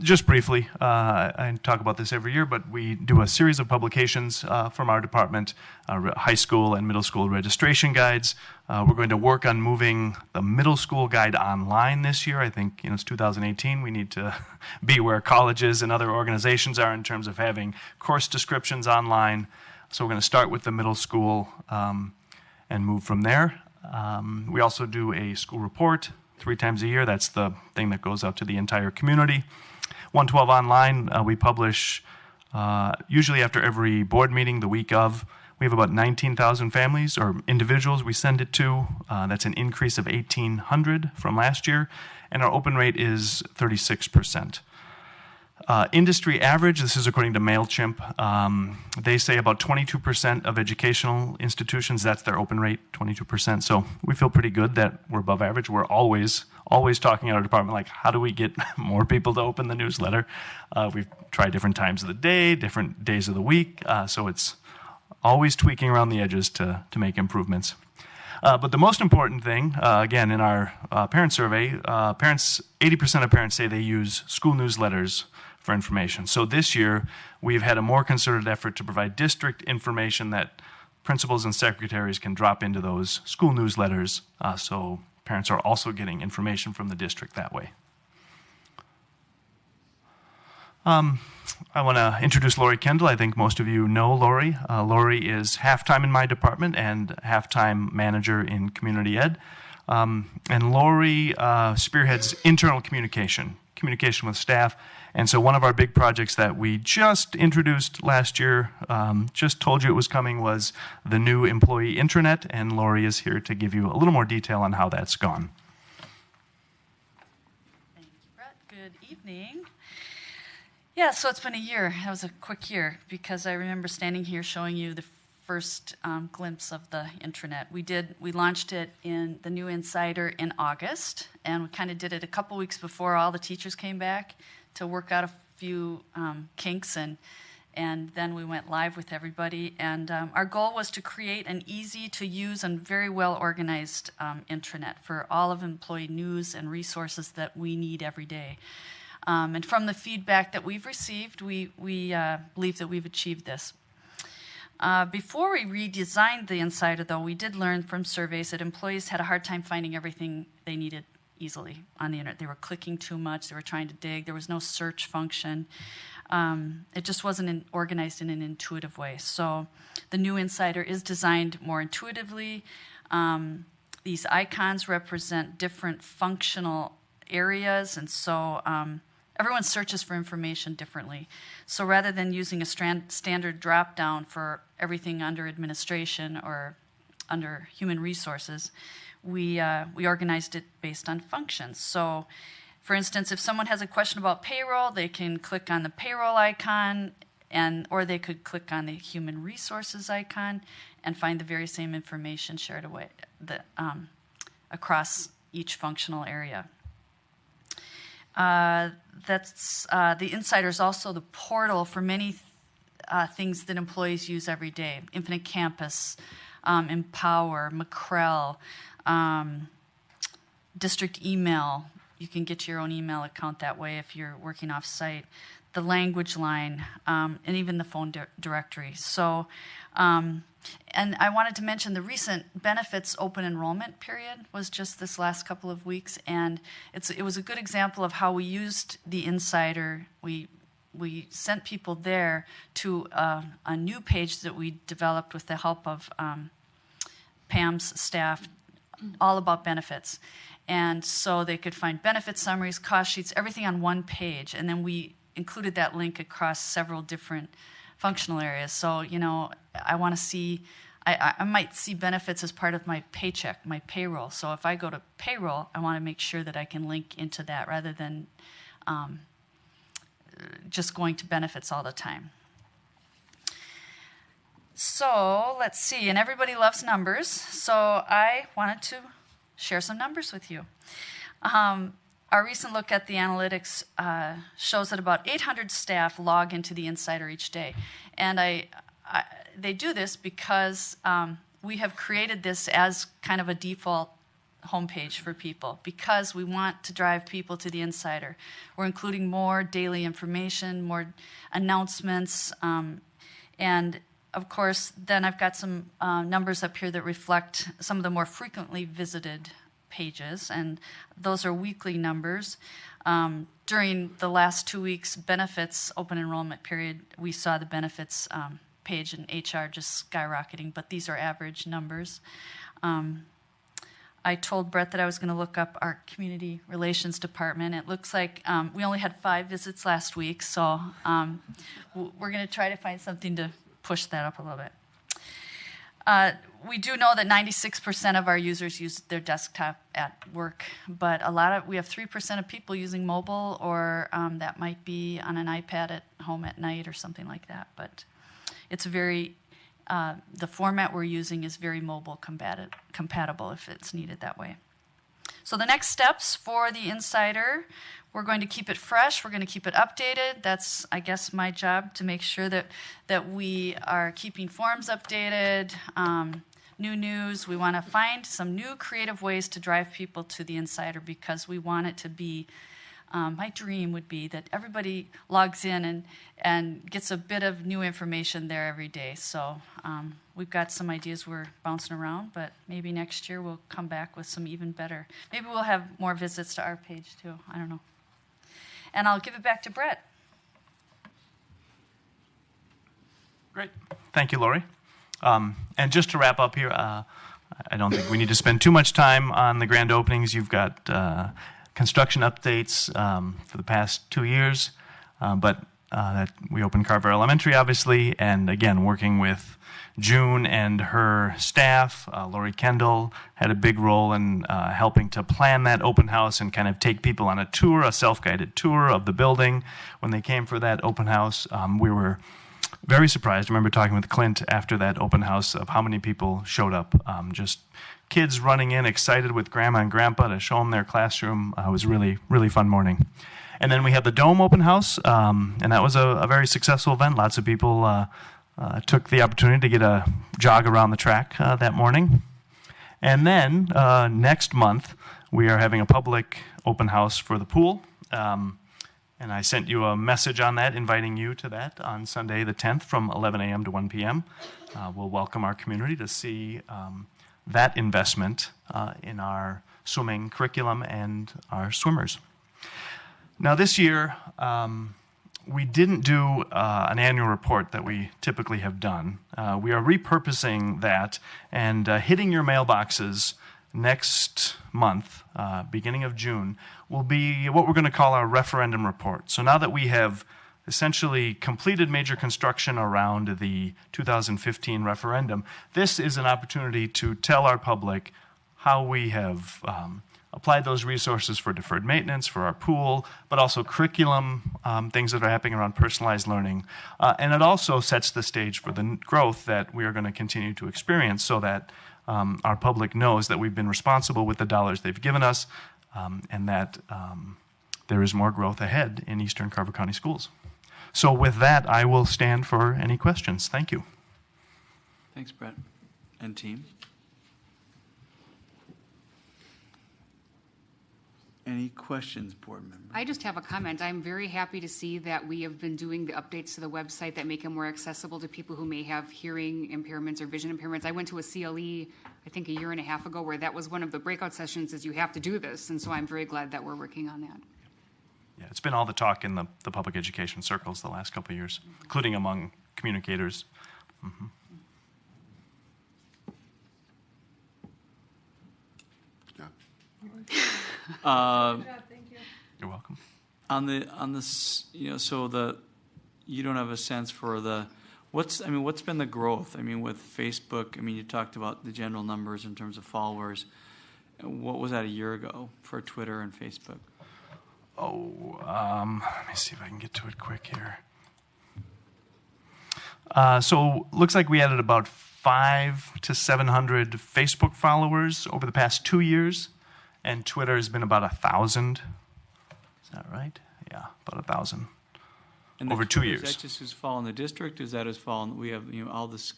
Just briefly, I talk about this every year, but we do a series of publications from our department, high school and middle school registration guides. We're going to work on moving the middle school guide online this year. I think it's 2018. We need to be where colleges and other organizations are in terms of having course descriptions online. So we're going to start with the middle school and move from there. We also do a school report 3 times a year. That's the thing that goes out to the entire community. 112 Online, we publish usually after every board meeting the week of. We have about 19,000 families or individuals we send it to. That's an increase of 1,800 from last year, and our open rate is 36%. Industry average, this is according to MailChimp, they say about 22% of educational institutions, that's their open rate, 22%. So we feel pretty good that we're above average. We're always talking at our department, like, how do we get more people to open the newsletter? We've tried different times of the day, different days of the week, so it's always tweaking around the edges to make improvements. But the most important thing, again, in our parent survey, 80% of parents say they use school newsletters for information. So this year, we've had a more concerted effort to provide district information that principals and secretaries can drop into those school newsletters, so parents are also getting information from the district that way. I want to introduce Lori Kendall. I think most of you know Lori. Lori is half-time in my department and half-time manager in community ed. And Lori spearheads internal communication with staff. And so one of our big projects that we just introduced last year, just told you it was coming, was the new employee intranet. And Lori is here to give you a little more detail on how that's gone. Thank you, Brett. Good evening. Yeah, so it's been a year. That was a quick year because I remember standing here showing you the first glimpse of the intranet. We launched it in the new Insider in August, and we kind of did it a couple weeks before all the teachers came back to work out a few kinks, and then we went live with everybody. And our goal was to create an easy-to-use and very well-organized intranet for all of employee news and resources that we need every day. And from the feedback that we've received, we believe that we've achieved this. Before we redesigned the Insider, though, we did learn from surveys that employees had a hard time finding everything they needed easily on the internet. They were clicking too much. They were trying to dig. There was no search function. It just wasn't organized in an intuitive way. So the new Insider is designed more intuitively. These icons represent different functional areas, and so everyone searches for information differently. So rather than using a standard drop-down for everything under administration or under human resources, we organized it based on functions. So, for instance, if someone has a question about payroll, they can click on the payroll icon, or they could click on the human resources icon and find the very same information shared away across each functional area. The Insider is also the portal for many things that employees use every day. Infinite Campus, Empower, McCrell, district email. You can get your own email account that way if you're working off-site. The language line, and even the phone directory. So, and I wanted to mention the recent benefits open enrollment period was just this last couple of weeks, and it was a good example of how we used the Insider. We sent people there to a new page that we developed with the help of Pam's staff, all about benefits. And so they could find benefit summaries, cost sheets, everything on one page, and then we included that link across several different functional areas. So, I want to see, I might see benefits as part of my paycheck, my payroll. So if I go to payroll, I want to make sure that I can link into that rather than just going to benefits all the time. So let's see, and everybody loves numbers, so I wanted to share some numbers with you. Our recent look at the analytics shows that about 800 staff log into the Insider each day. And they do this because we have created this as kind of a default homepage for people because we want to drive people to the Insider. We're including more daily information, more announcements, and of course, then I've got some numbers up here that reflect some of the more frequently visited pages, and those are weekly numbers. During the last 2 weeks benefits open enrollment period, we saw the benefits page in HR just skyrocketing, but these are average numbers. I told Brett that I was going to look up our community relations department. It looks like we only had 5 visits last week, so we're going to try to find something to push that up a little bit. We do know that 96% of our users use their desktop at work, but we have 3% of people using mobile, or that might be on an iPad at home at night or something like that. But it's the format we're using is very mobile compatible if it's needed that way. So the next steps for the Insider, we're going to keep it fresh. We're going to keep it updated. That's, I guess, my job to make sure that we are keeping forums updated, new news. We want to find some new creative ways to drive people to the Insider because we want it to be, my dream would be that everybody logs in and gets a bit of new information there every day. So we've got some ideas we're bouncing around, but maybe next year we'll come back with some even better. Maybe we'll have more visits to our page too. I don't know. And I'll give it back to Brett. Great. Thank you, Lori. And just to wrap up here, I don't think we need to spend too much time on the grand openings. You've got construction updates for the past 2 years, but that we opened Carver Elementary, obviously, and again, working with June and her staff. Lori Kendall had a big role in helping to plan that open house and kind of take people on a tour, a self-guided tour of the building. When they came for that open house, we were very surprised. I remember talking with Clint after that open house of how many people showed up. Just kids running in, excited with grandma and grandpa to show them their classroom. It was a really, really fun morning. And then we had the Dome open house, and that was a very successful event. Lots of people took the opportunity to get a jog around the track that morning. And then next month, we are having a public open house for the pool. And I sent you a message on that, inviting you to that on Sunday the 10th from 11 a.m. to 1 p.m. We'll welcome our community to see that investment in our swimming curriculum and our swimmers. Now this year, we didn't do an annual report that we typically have done. We are repurposing that and hitting your mailboxes next month, beginning of June, will be what we're going to call our referendum report. So now that we have essentially completed major construction around the 2015 referendum, this is an opportunity to tell our public how we have applied those resources for deferred maintenance, for our pool, but also curriculum, things that are happening around personalized learning. And it also sets the stage for the growth that we are going to continue to experience so that our public knows that we've been responsible with the dollars they've given us and that there is more growth ahead in Eastern Carver County Schools. So with that, I will stand for any questions. Thank you. Thanks, Brett and team. Any questions, board member? I just have a comment. I'm very happy to see that we have been doing the updates to the website that make it more accessible to people who may have hearing impairments or vision impairments. I went to a CLE, I think, a year and a half ago, where that was one of the breakout sessions is you have to do this. And so I'm very glad that we're working on that. Yeah, it's been all the talk in the public education circles the last couple of years, including among communicators. Mm-hmm. Thank you. You're welcome. On this, so you don't have a sense for what's been the growth? I mean, with Facebook, you talked about the general numbers in terms of followers. What was that a year ago for Twitter and Facebook? Let me see if I can get to it quick here. So looks like we added about 500 to 700 Facebook followers over the past 2 years, and Twitter has been about 1,000. Is that right? Yeah, about 1,000 over 2 years. Is that just who's following the district? Is that who's following? We have all this.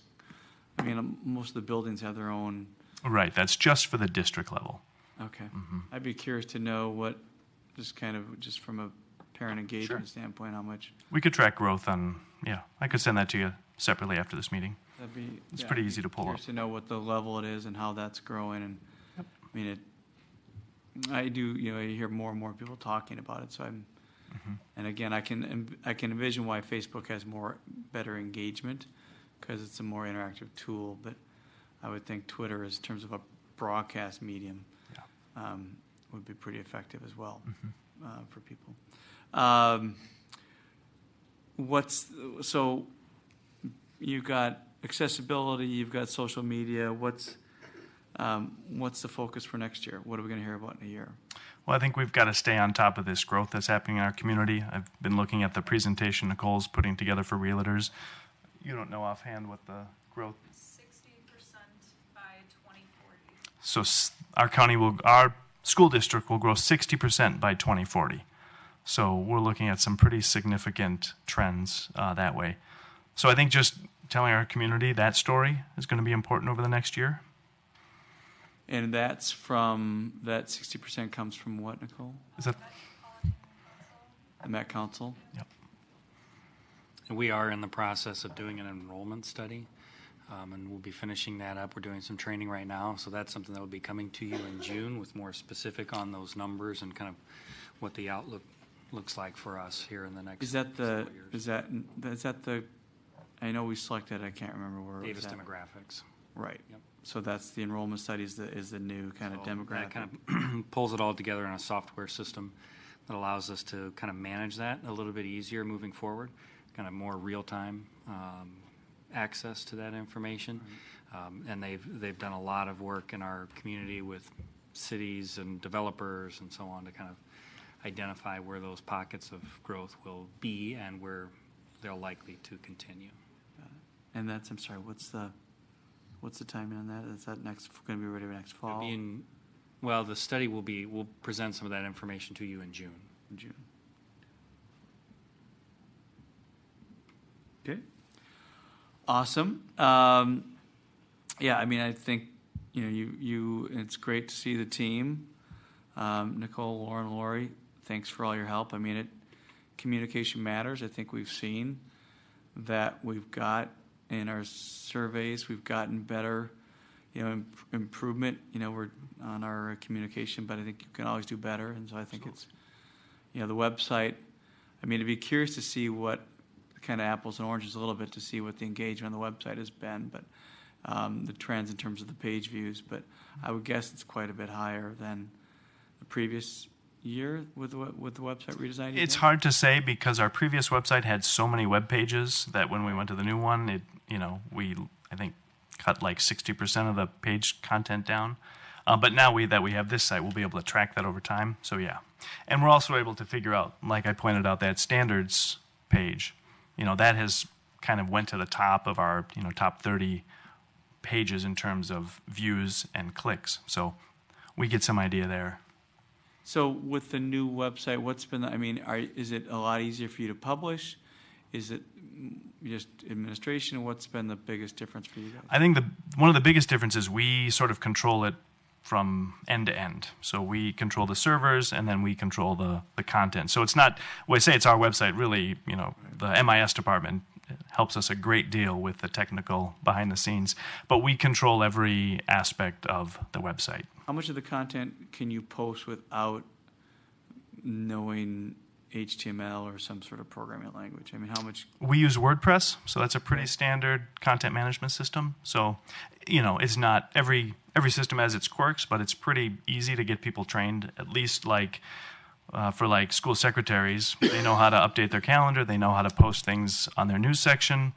Most of the buildings have their own. Right. That's just for the district level. Okay. I'd be curious to know what, just from a parent engagement standpoint, how much. We could track growth on, I could send that to you separately after this meeting. That'd be. It's pretty easy to pull up. Curious to know what the level it is and how that's growing, and I mean I do. I hear more and more people talking about it. So I'm, and again, I can envision why Facebook has better engagement because it's a more interactive tool. But I would think Twitter, in terms of a broadcast medium, would be pretty effective as well for people. So you've got accessibility, you've got social media. What's the focus for next year? What are we going to hear about in a year? Well, I think we've got to stay on top of this growth that's happening in our community. I've been looking at the presentation Nicole's putting together for realtors. You don't know offhand what the growth. 60% by 2040. So our school district will grow 60% by 2040. So we're looking at some pretty significant trends that way. So I think just telling our community that story is going to be important over the next year. And that 60% comes from what, Nicole? Is that the Met Council? Yep. And we are in the process of doing an enrollment study, and we'll be finishing that up. We're doing some training right now, so that's something that will be coming to you in June with more specific on those numbers and kind of what the outlook looks like for us here in the next. Is that the? I know we selected. I can't remember where. Davis Demographics. Right. Yep. So that's the enrollment study is the new kind of demographic. That kind of pulls it all together in a software system that allows us to kind of manage that a little bit easier moving forward, kind of more real-time access to that information. And they've done a lot of work in our community with cities and developers and so on to kind of identify where those pockets of growth will be and where they're likely to continue. And I'm sorry, what's the timing on that? Is that going to be ready next fall? Well, the study we'll present some of that information to you in June. Okay. Awesome. Yeah, I mean, I think, it's great to see the team. Nicole, Lauren, Lori, thanks for all your help. I mean, communication matters. I think we've seen that we've got in our surveys, we've gotten better, improvement, we're on our communication, but I think you can always do better. And so I think it's, the website, I mean, to be curious to see what kind of apples and oranges a little bit to see what the engagement on the website has been, but the trends in terms of the page views, but I would guess it's quite a bit higher than the previous year with the website redesign. It's hard to say because our previous website had so many web pages that when we went to the new one, we I think cut like 60% of the page content down. But now that we have this site, we'll be able to track that over time. So yeah, and we're also able to figure out, like I pointed out, that standards page, that has kind of went to the top of our top 30 pages in terms of views and clicks. So we get some idea there. So with the new website, is it a lot easier for you to publish? Is it just administration? What's been the biggest difference for you guys? I think one of the biggest differences, we sort of control it from end to end. So we control the servers and then we control the content. So it's not, when I say it's our website, really, the MIS department helps us a great deal with the technical behind the scenes, but we control every aspect of the website. How much of the content can you post without knowing HTML or some sort of programming language? I mean, how much? We use WordPress, so that's a pretty standard content management system. So, it's not every system has its quirks, but it's pretty easy to get people trained, at least for school secretaries. They know how to update their calendar. They know how to post things on their news section.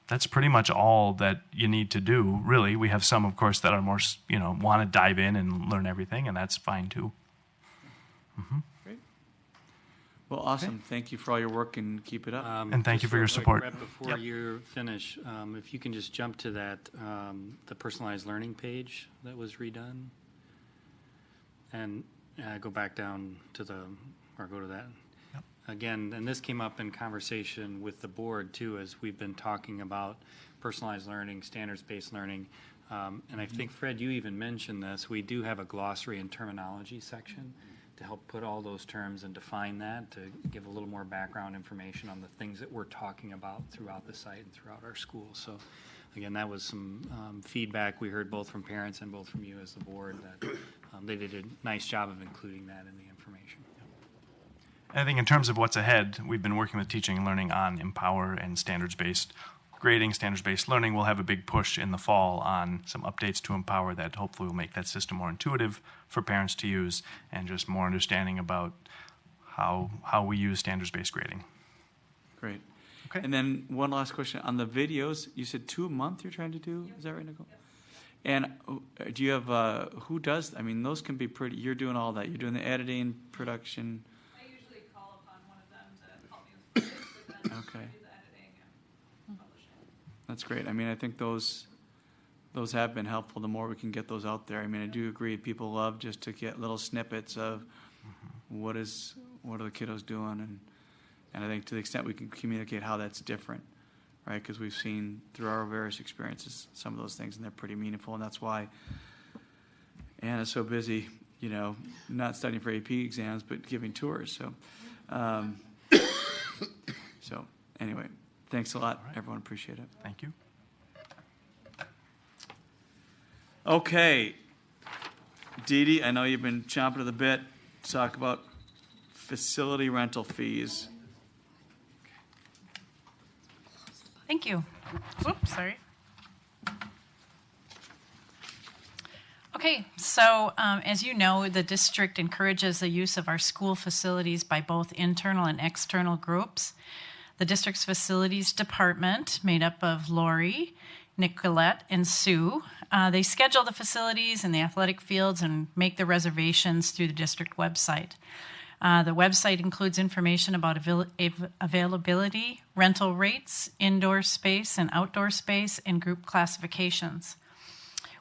That's pretty much all that you need to do, really. We have some, of course, that are more, want to dive in and learn everything, and that's fine, too. Mm-hmm. Great. Well, awesome. Okay. Thank you for all your work, and keep it up. And thank you for your support. Right before you finish, if you can just jump to that, the personalized learning page that was redone, and go back down to go to that. Again, and this came up in conversation with the board too, as we've been talking about personalized learning, standards-based learning. And I think, Fred, you even mentioned this. We do have a glossary and terminology section to help put all those terms and define that, to give a little more background information on the things that we're talking about throughout the site and throughout our school. So, again, that was some feedback we heard both from parents and both from you as the board, that they did a nice job of including that in the information. I think in terms of what's ahead, we've been working with teaching and learning on Empower and standards-based grading, standards-based learning. We'll have a big push in the fall on some updates to Empower that hopefully will make that system more intuitive for parents to use, and just more understanding about how we use standards-based grading. Great. Okay. And then one last question. On the videos, you said 2 a month you're trying to do? Is that right, Nicole? And do you have, who does, I mean, those can be pretty, you're doing all that. You're doing the editing, production. I usually call upon one of them to help me with footage, but then Okay. do the editing and publishing. That's great. I mean, I think those have been helpful. The more we can get those out there. I mean, I do agree. People love just to get little snippets of what are the kiddos doing, and I think to the extent we can communicate how that's different, right? Because we've seen through our various experiences some of those things, and they're pretty meaningful, and that's why Anna's so busy, you know, not studying for AP exams, but giving tours. So, so anyway, thanks a lot, All right. everyone. Appreciate it. Thank you. Okay, Dee Dee, I know you've been chomping at the bit to talk about facility rental fees. Thank you. Whoops, sorry. Okay, so as you know, the district encourages the use of our school facilities by both internal and external groups. The district's facilities department, made up of Lori, Nicolette, and Sue, they schedule the facilities and the athletic fields and make the reservations through the district website. The website includes information about availability, rental rates, indoor space and outdoor space, and group classifications.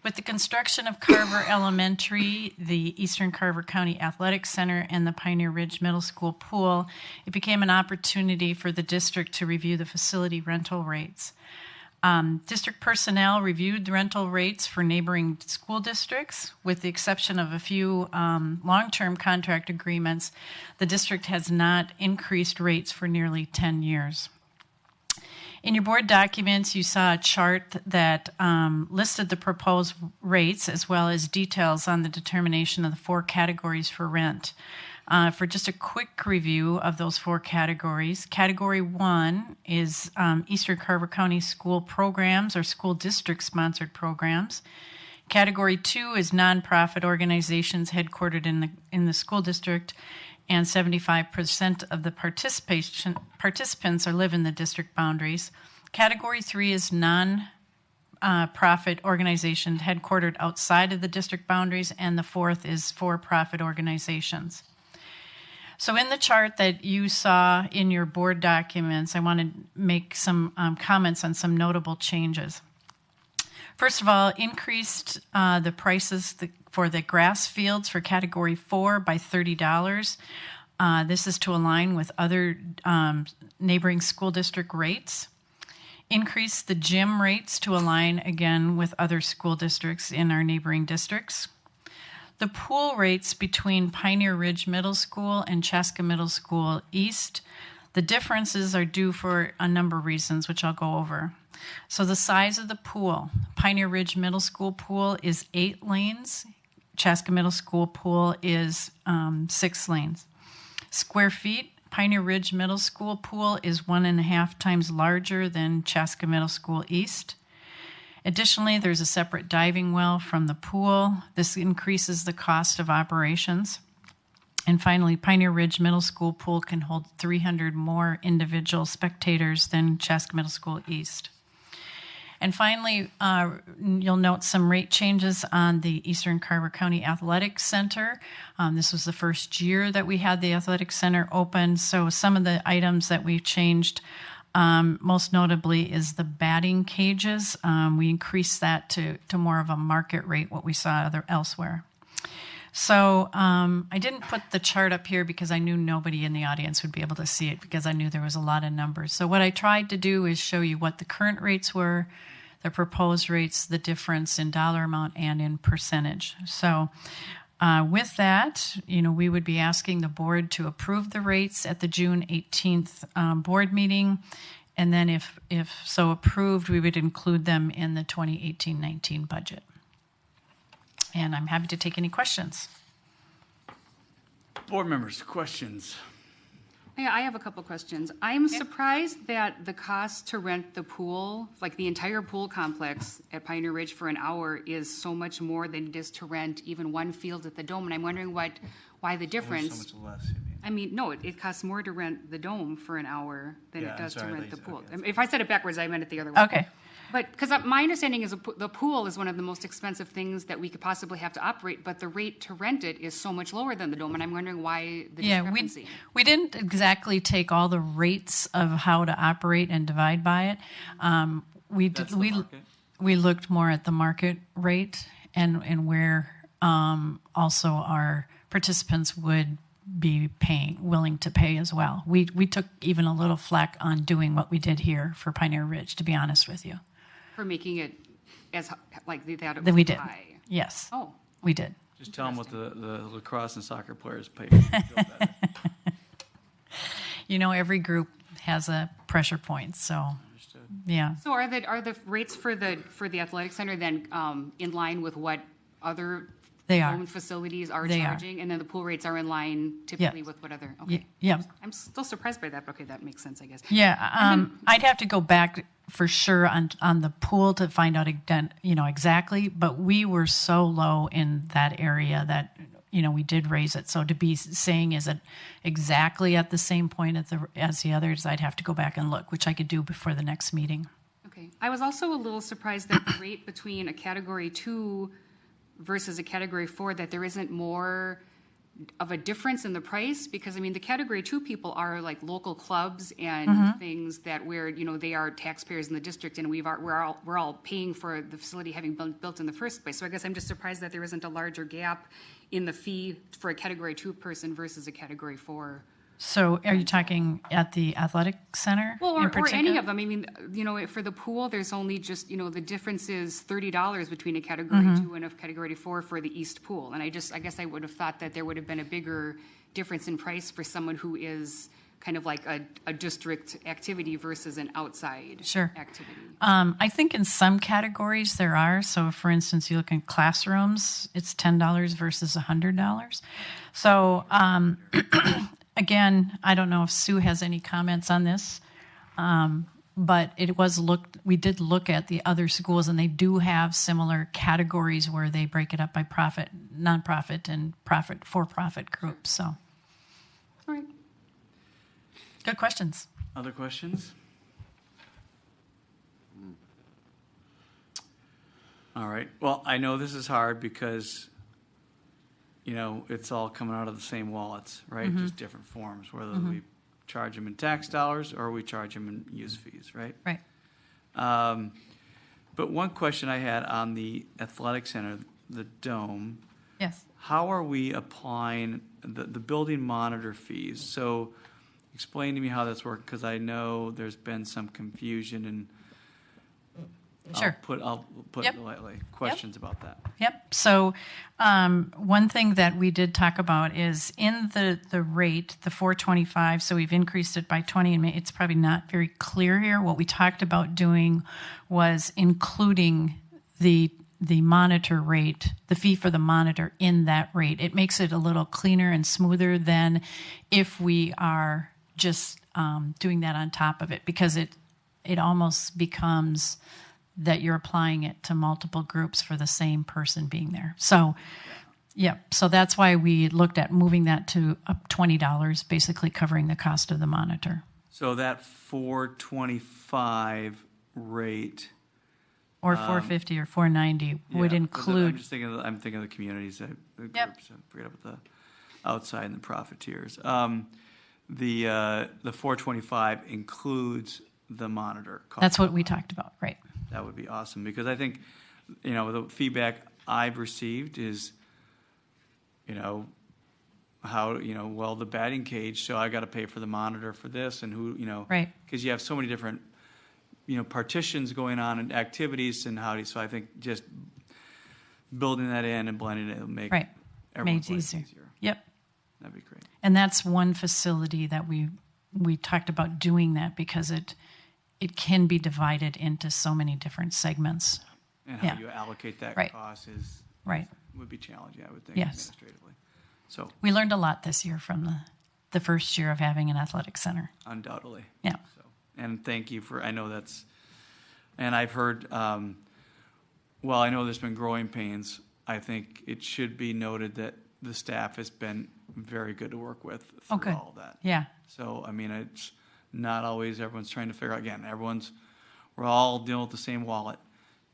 With the construction of Carver Elementary, the Eastern Carver County Athletic Center, and the Pioneer Ridge Middle School pool, it became an opportunity for the district to review the facility rental rates. District personnel reviewed the rental rates for neighboring school districts. With the exception of a few long-term contract agreements, the district has not increased rates for nearly 10 years. In your board documents, you saw a chart that listed the proposed rates as well as details on the determination of the 4 categories for rent. For just a quick review of those 4 categories, Category 1 is Eastern Carver County school programs or school district-sponsored programs. Category 2 is nonprofit organizations headquartered in the school district, and 75% of the participants live in the district boundaries. Category 3 is non-profit organizations headquartered outside of the district boundaries, and the 4th is for-profit organizations. So in the chart that you saw in your board documents, I want to make some comments on some notable changes. First of all, increased the prices for the grass fields for Category 4 by $30. This is to align with other neighboring school district rates. Increased the gym rates to align again with other school districts in our neighboring districts. The pool rates between Pioneer Ridge Middle School and Chaska Middle School East, the differences are due for a number of reasons, which I'll go over. So the size of the pool, Pioneer Ridge Middle School pool is 8 lanes. Chaska Middle School pool is 6 lanes. Square feet, Pioneer Ridge Middle School pool is 1.5 times larger than Chaska Middle School East. Additionally, there's a separate diving well from the pool. This increases the cost of operations. And finally, Pioneer Ridge Middle School pool can hold 300 more individual spectators than Chaska Middle School East. And finally, you'll note some rate changes on the Eastern Carver County Athletic Center. This was the first year that we had the Athletic Center open, so some of the items that we've changed, most notably is the batting cages. We increased that to more of a market rate, what we saw elsewhere. So I didn't put the chart up here because I knew nobody in the audience would be able to see it because I knew there was a lot of numbers. So what I tried to do is show you what the current rates were, the proposed rates, the difference in dollar amount and in percentage. So with that, we would be asking the board to approve the rates at the June 18th board meeting. And then if so approved, we would include them in the 2018-19 budget. And I'm happy to take any questions. Board members, questions? Yeah, I have a couple questions. I'm surprised that the cost to rent the pool, like the entire pool complex at Pioneer Ridge for an hour, is so much more than it is to rent even one field at the Dome. And I'm wondering why the difference. So much less, you mean? I mean, no, it costs more to rent the Dome for an hour than it does to rent the pool. okay. If I said it backwards, I meant it the other way. Okay. But because my understanding is the pool is one of the most expensive things that we could possibly have to operate, but the rate to rent it is so much lower than the Dome, and I'm wondering why the discrepancy. We didn't exactly take all the rates of how to operate and divide by it. We looked more at the market rate and where also our participants would be willing to pay as well. We took even a little flack on doing what we did here for Pioneer Ridge, to be honest with you. For making it as like that it That was we did. high. Yes. Oh. We did. Just tell them what the lacrosse and soccer players pay. Every group has a pressure point, so yeah. So are the rates for the athletic center then in line with what other owned facilities are charging, and then the pool rates are in line typically with what other? Okay. Yeah. I'm still surprised by that, but okay, that makes sense, I guess. Yeah. I'd have to go back for sure on the pool to find out exactly, but we were so low in that area that we did raise it. So to be saying is it exactly at the same point as the others, I'd have to go back and look, which I could do before the next meeting. Okay. I was also a little surprised that the rate between a Category 2 versus a Category 4, that there isn't more of a difference in the price, because the Category 2 people are like local clubs and things that where they are taxpayers in the district, and we're all paying for the facility having been built in the first place. So I guess I'm just surprised that there isn't a larger gap in the fee for a Category 2 person versus a Category 4. So are you talking at the athletic center? Well, or any of them. For the pool, there's only just, the difference is $30 between a Category 2 and a Category 4 for the East pool. And I guess I would have thought that there would have been a bigger difference in price for someone who is kind of like a district activity versus an outside activity. I think in some categories there are. So for instance, you look in classrooms, it's $10 versus $100. So, again, I don't know if Sue has any comments on this, but we did look at the other schools, and they do have similar categories where they break it up by profit, nonprofit, and for-profit groups. So, all right, good questions. Other questions? All right. Well, I know this is hard because it's all coming out of the same wallets, right? Just different forms, whether we charge them in tax dollars or we charge them in use fees, right? Right. But one question I had on the athletic center, the Dome. Yes. How are we applying the building monitor fees? So explain to me how that's working, because I know there's been some confusion, and Sure. I'll put Yep. lightly questions about that. Yep. So one thing that we did talk about is in the rate, the 425, so we've increased it by 20, and it's probably not very clear here. What we talked about doing was including the monitor rate, the fee for the monitor in that rate. It makes it a little cleaner and smoother than if we are just doing that on top of it, because it almost becomes that you're applying it to multiple groups for the same person being there. So, so that's why we looked at moving that to up $20, basically covering the cost of the monitor. So that 425 rate, or 450 or 490 would include. I'm just thinking. I'm thinking of the communities, the groups. I forget about the outside and the profiteers. The 425 includes the monitor cost. That's what we talked about, right? That would be awesome, because I think, the feedback I've received is, how, the batting cage, so I got to pay for the monitor for this, and who, right? Because you have so many different partitions going on and activities and so I think just building that in and blending it will make Right. everyone's Made life easier. easier. Yep. That'd be great. And that's one facility that we talked about doing that because it can be divided into so many different segments. And how you allocate that Right. cost would be challenging, I would think, Yes. administratively. So We learned a lot this year from the first year of having an athletic center. undoubtedly. Yeah. So, and thank you I know that's, and I've heard, well, I know there's been growing pains. I think it should be noted that the staff has been very good to work with through Okay. all of that. Yeah. So, I mean, it's not always everyone's trying to figure out, again, we're all dealing with the same wallet.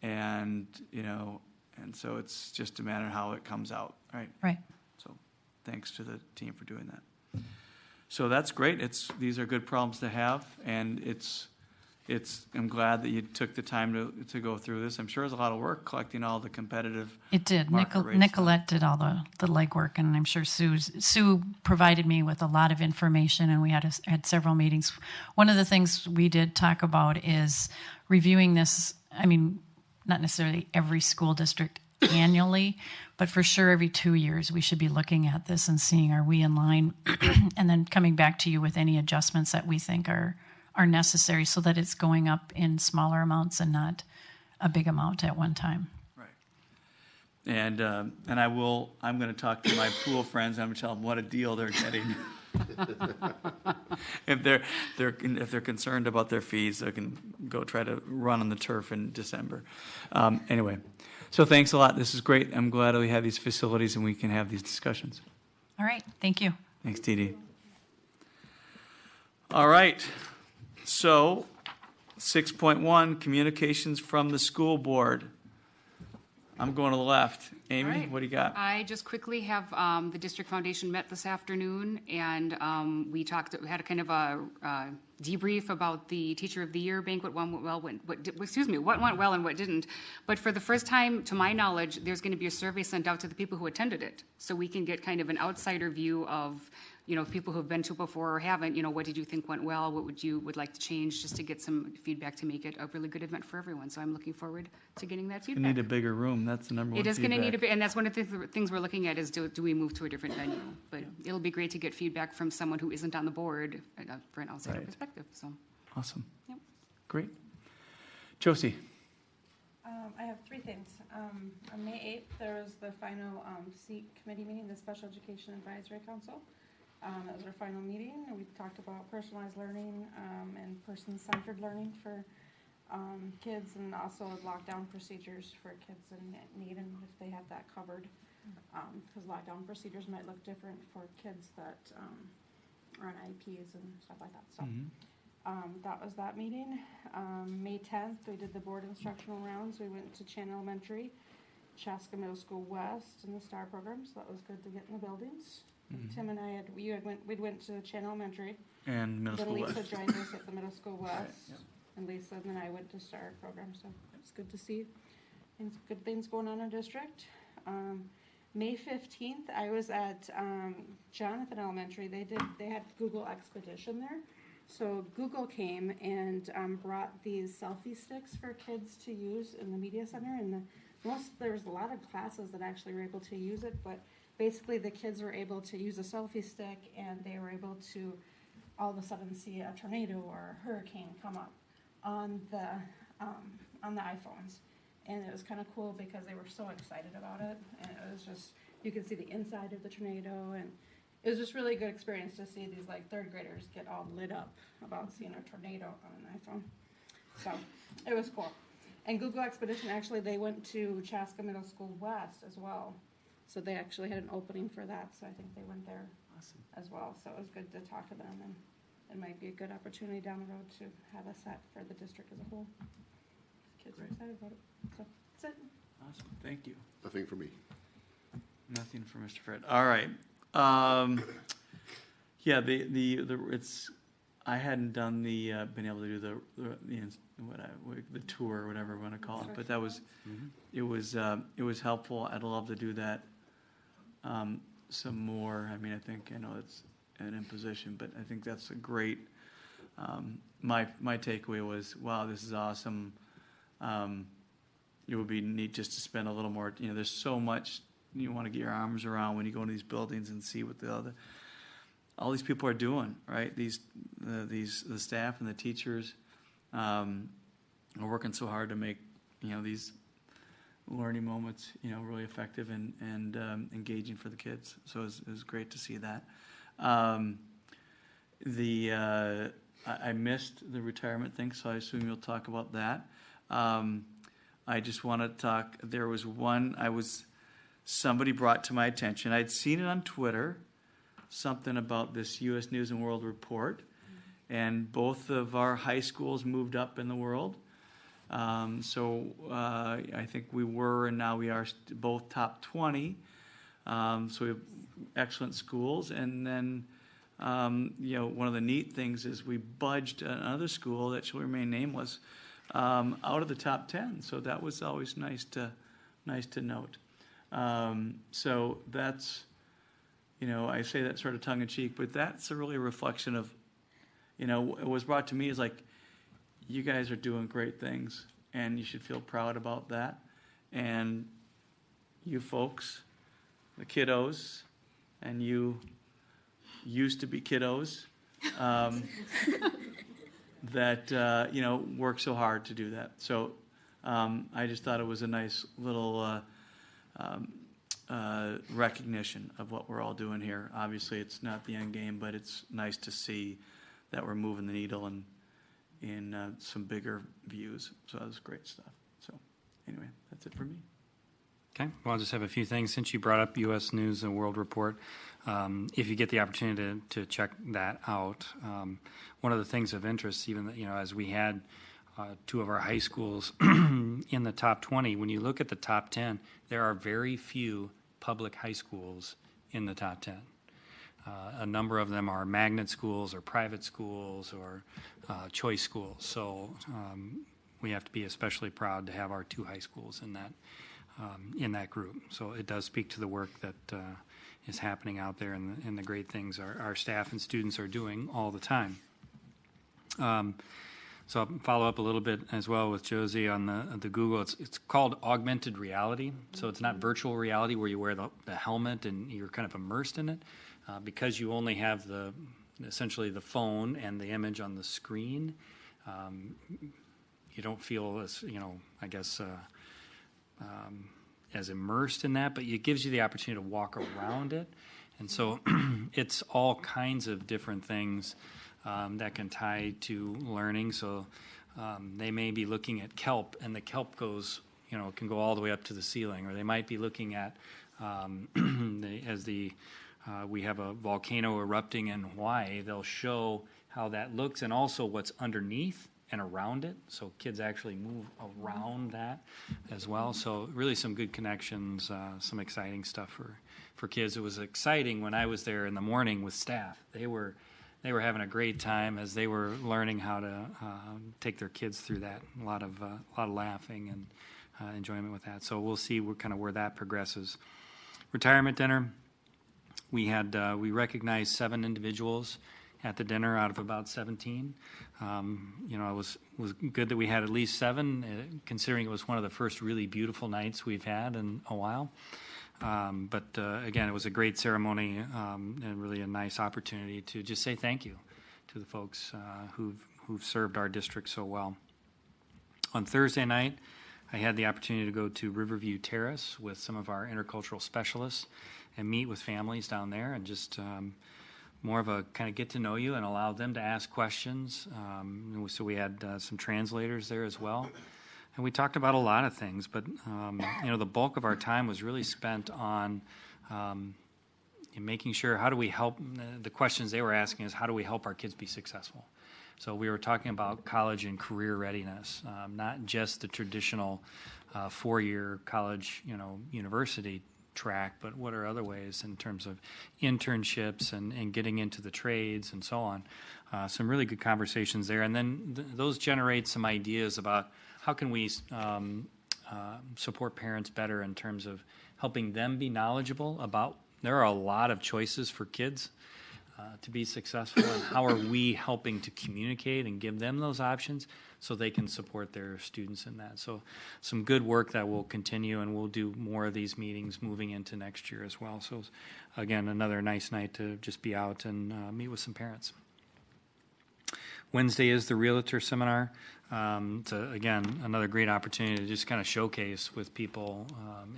And, and so it's just a matter of how it comes out, right? Right. So thanks to the team for doing that. So that's great. These are good problems to have, and I'm glad that you took the time to go through this. I'm sure it was a lot of work collecting all the competitive. It did. market rate Nicolette did all the legwork, and I'm sure Sue provided me with a lot of information, and we had several meetings. One of the things we did talk about is reviewing this. I mean, not necessarily every school district annually, but for sure every 2 years we should be looking at this and seeing, are we in line, and then coming back to you with any adjustments that we think are necessary, so that it's going up in smaller amounts and not a big amount at one time. Right. And I'm going to talk to my pool friends. I'm going to tell them what a deal they're getting. If they're concerned about their fees, they can go try to run on the turf in December. Anyway, so thanks a lot. This is great. I'm glad we have these facilities and we can have these discussions. All right. Thank you. Thanks, Dee Dee. All right. So 6.1, communications from the school board. I'm going to the left. Amy, All right. what do you got? I just quickly have the district foundation met this afternoon, and we had a kind of a debrief about the teacher of the year banquet. What went well and what didn't. But for the first time, to my knowledge, there's going to be a survey sent out to the people who attended it, so we can get kind of an outsider view of, people who've been to it before or haven't. What did you think went well? What would like to change, just to get some feedback to make it a really good event for everyone. So I'm looking forward to getting that We feedback. need a bigger room. That's the number one It is going to need feedback. and that's one of the things we're looking at is do we move to a different venue? But it'll be great to get feedback from someone who isn't on the board for an outsider Right. perspective. So Awesome. Yep. Great. Josie. I have three things. On May 8th, there was the final SEAT committee meeting, the Special Education Advisory Council. That was our final meeting, and we talked about personalized learning and person-centered learning for kids, and also lockdown procedures for kids in need, and if they have that covered. Because lockdown procedures might look different for kids that are on IEPs and stuff like that. So that was that meeting. May 10th, we did the board instructional rounds. We went to Chan Elementary, Chaska Middle School West, and the STAR program, so that was good to get in the buildings. Tim and I we went to Chan Elementary. And Middle School Then Lisa West. joined us at the Middle School West. Right, yep. And Lisa and then I went to STAR program, so it's good to see good things going on in our district. May 15th, I was at Jonathan Elementary. They had Google Expedition there. So Google came and brought these selfie sticks for kids to use in the media center, and there was a lot of classes that actually were able to use it, but basically the kids were able to use a selfie stick, and they were able to all of a sudden see a tornado or a hurricane come up on the iPhones. And it was kind of cool because they were so excited about it, and it was just, you could see the inside of the tornado, and it was just really a good experience to see these third graders get all lit up about seeing a tornado on an iPhone. So it was cool. And Google Expedition, actually, they went to Chaska Middle School West as well. So they actually had an opening for that, so I think they went there as well. So it was good to talk to them, and it might be a good opportunity down the road to have a set for the district as a whole. Kids are excited about it. So that's it. Awesome. Thank you. Nothing for me. Nothing for Mr. Fred. All right. Yeah, I hadn't done been able to do the tour or whatever we want to call it, but that was, it was helpful. I'd love to do that some more. I mean, I know it's an imposition, but I think that's a great my takeaway was, wow, this is awesome. It would be neat just to spend a little more, there's so much you want to get your arms around when you go into these buildings and see what all these people are doing, right? The staff and the teachers are working so hard to make, these learning moments, really effective and engaging for the kids. So it was great to see that. I missed the retirement thing, so I assume you'll talk about that. I just want to talk, there was one somebody brought to my attention. I'd seen it on Twitter, something about this U.S. News and World Report, and both of our high schools moved up in the world. So I think we were, and now we are both top 20. So we have excellent schools. And then, one of the neat things is we budged another school that shall remain nameless out of the top 10. So that was always nice to note. So that's, I say that sort of tongue in cheek, but that's really a reflection of, it was brought to me as like, you guys are doing great things, and you should feel proud about that. And you folks, the kiddos, and you used to be kiddos, that, work so hard to do that. So I just thought it was a nice little recognition of what we're all doing here. Obviously, it's not the end game, but it's nice to see that we're moving the needle and in some bigger views. So that was great stuff. So anyway, that's it for me. Okay, well, I'll just have a few things. Since you brought up U.S. News and World Report, if you get the opportunity to check that out, one of the things of interest, even as we had two of our high schools in the top 20, when you look at the top 10, there are very few public high schools in the top 10. A number of them are magnet schools or private schools or choice schools. So we have to be especially proud to have our two high schools in that group. So it does speak to the work that is happening out there and the great things our staff and students are doing all the time. So I'll follow up a little bit as well with Josie on the Google. It's called augmented reality. So it's not virtual reality where you wear the helmet and you're kind of immersed in it. Because you only have essentially the phone and the image on the screen, you don't feel as, I guess, as immersed in that, but it gives you the opportunity to walk around it. And so it's all kinds of different things that can tie to learning. So they may be looking at kelp, and the kelp goes, can go all the way up to the ceiling, or they might be looking at we have a volcano erupting in Hawaii. They'll show how that looks and also what's underneath and around it. So kids actually move around that as well. So really some good connections, some exciting stuff for kids. It was exciting when I was there in the morning with staff. They were having a great time as they were learning how to take their kids through that. A lot of laughing and enjoyment with that. So we'll see where that progresses. Retirement dinner. We recognized 7 individuals at the dinner out of about 17. It was good that we had at least 7, considering it was one of the first really beautiful nights we've had in a while. But again, it was a great ceremony and really a nice opportunity to just say thank you to the folks who've served our district so well. On Thursday night, I had the opportunity to go to Riverview Terrace with some of our intercultural specialists and meet with families down there and just more of a kind of get to know you and allow them to ask questions. So we had some translators there as well. And we talked about a lot of things, but the bulk of our time was really spent on making sure how do we help. The questions they were asking is how do we help our kids be successful? So we were talking about college and career readiness, not just the traditional 4-year college, university track, but what are other ways in terms of internships and getting into the trades and so on. Some really good conversations there. And then those generate some ideas about how can we support parents better in terms of helping them be knowledgeable about, there are a lot of choices for kids. to be successful, and how are we helping to communicate and give them those options so they can support their students in that. So some good work that will continue, and we'll do more of these meetings moving into next year as well. So again, another nice night to just be out and meet with some parents. Wednesday is the Realtor Seminar. Again, another great opportunity to just kind of showcase with people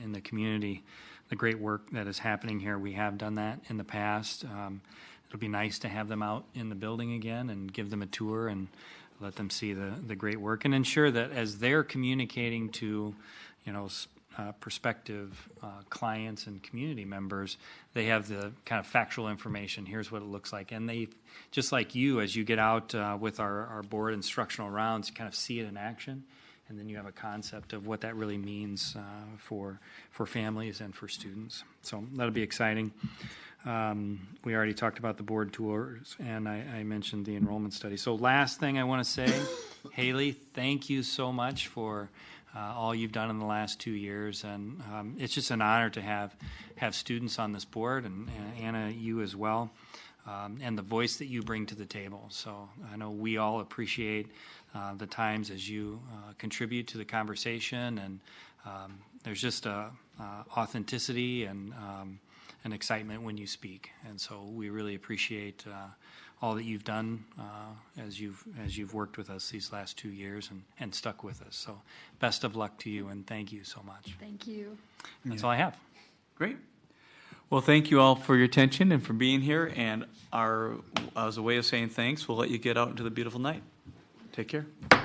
in the community the great work that is happening here. We have done that in the past. It'll be nice to have them out in the building again and give them a tour and let them see the great work, and ensure that as they're communicating to, prospective clients and community members, they have the kind of factual information. Here's what it looks like. And they, just like you, as you get out with our board instructional rounds, kind of see it in action. And then you have a concept of what that really means for families and for students. So that'll be exciting. We already talked about the board tours, and I mentioned the enrollment study. So last thing I want to say, Haley, thank you so much for all you've done in the last 2 years. And it's just an honor to have students on this board, and Anna, you as well, and the voice that you bring to the table. So I know we all appreciate the times as you contribute to the conversation, and there's just authenticity and an excitement when you speak, and so we really appreciate all that you've done as you've worked with us these last 2 years and stuck with us. So best of luck to you, and thank you so much. Thank you. That's all I have. Great. Well, thank you all for your attention and for being here. And as a way of saying thanks, we'll let you get out into the beautiful night. Take care.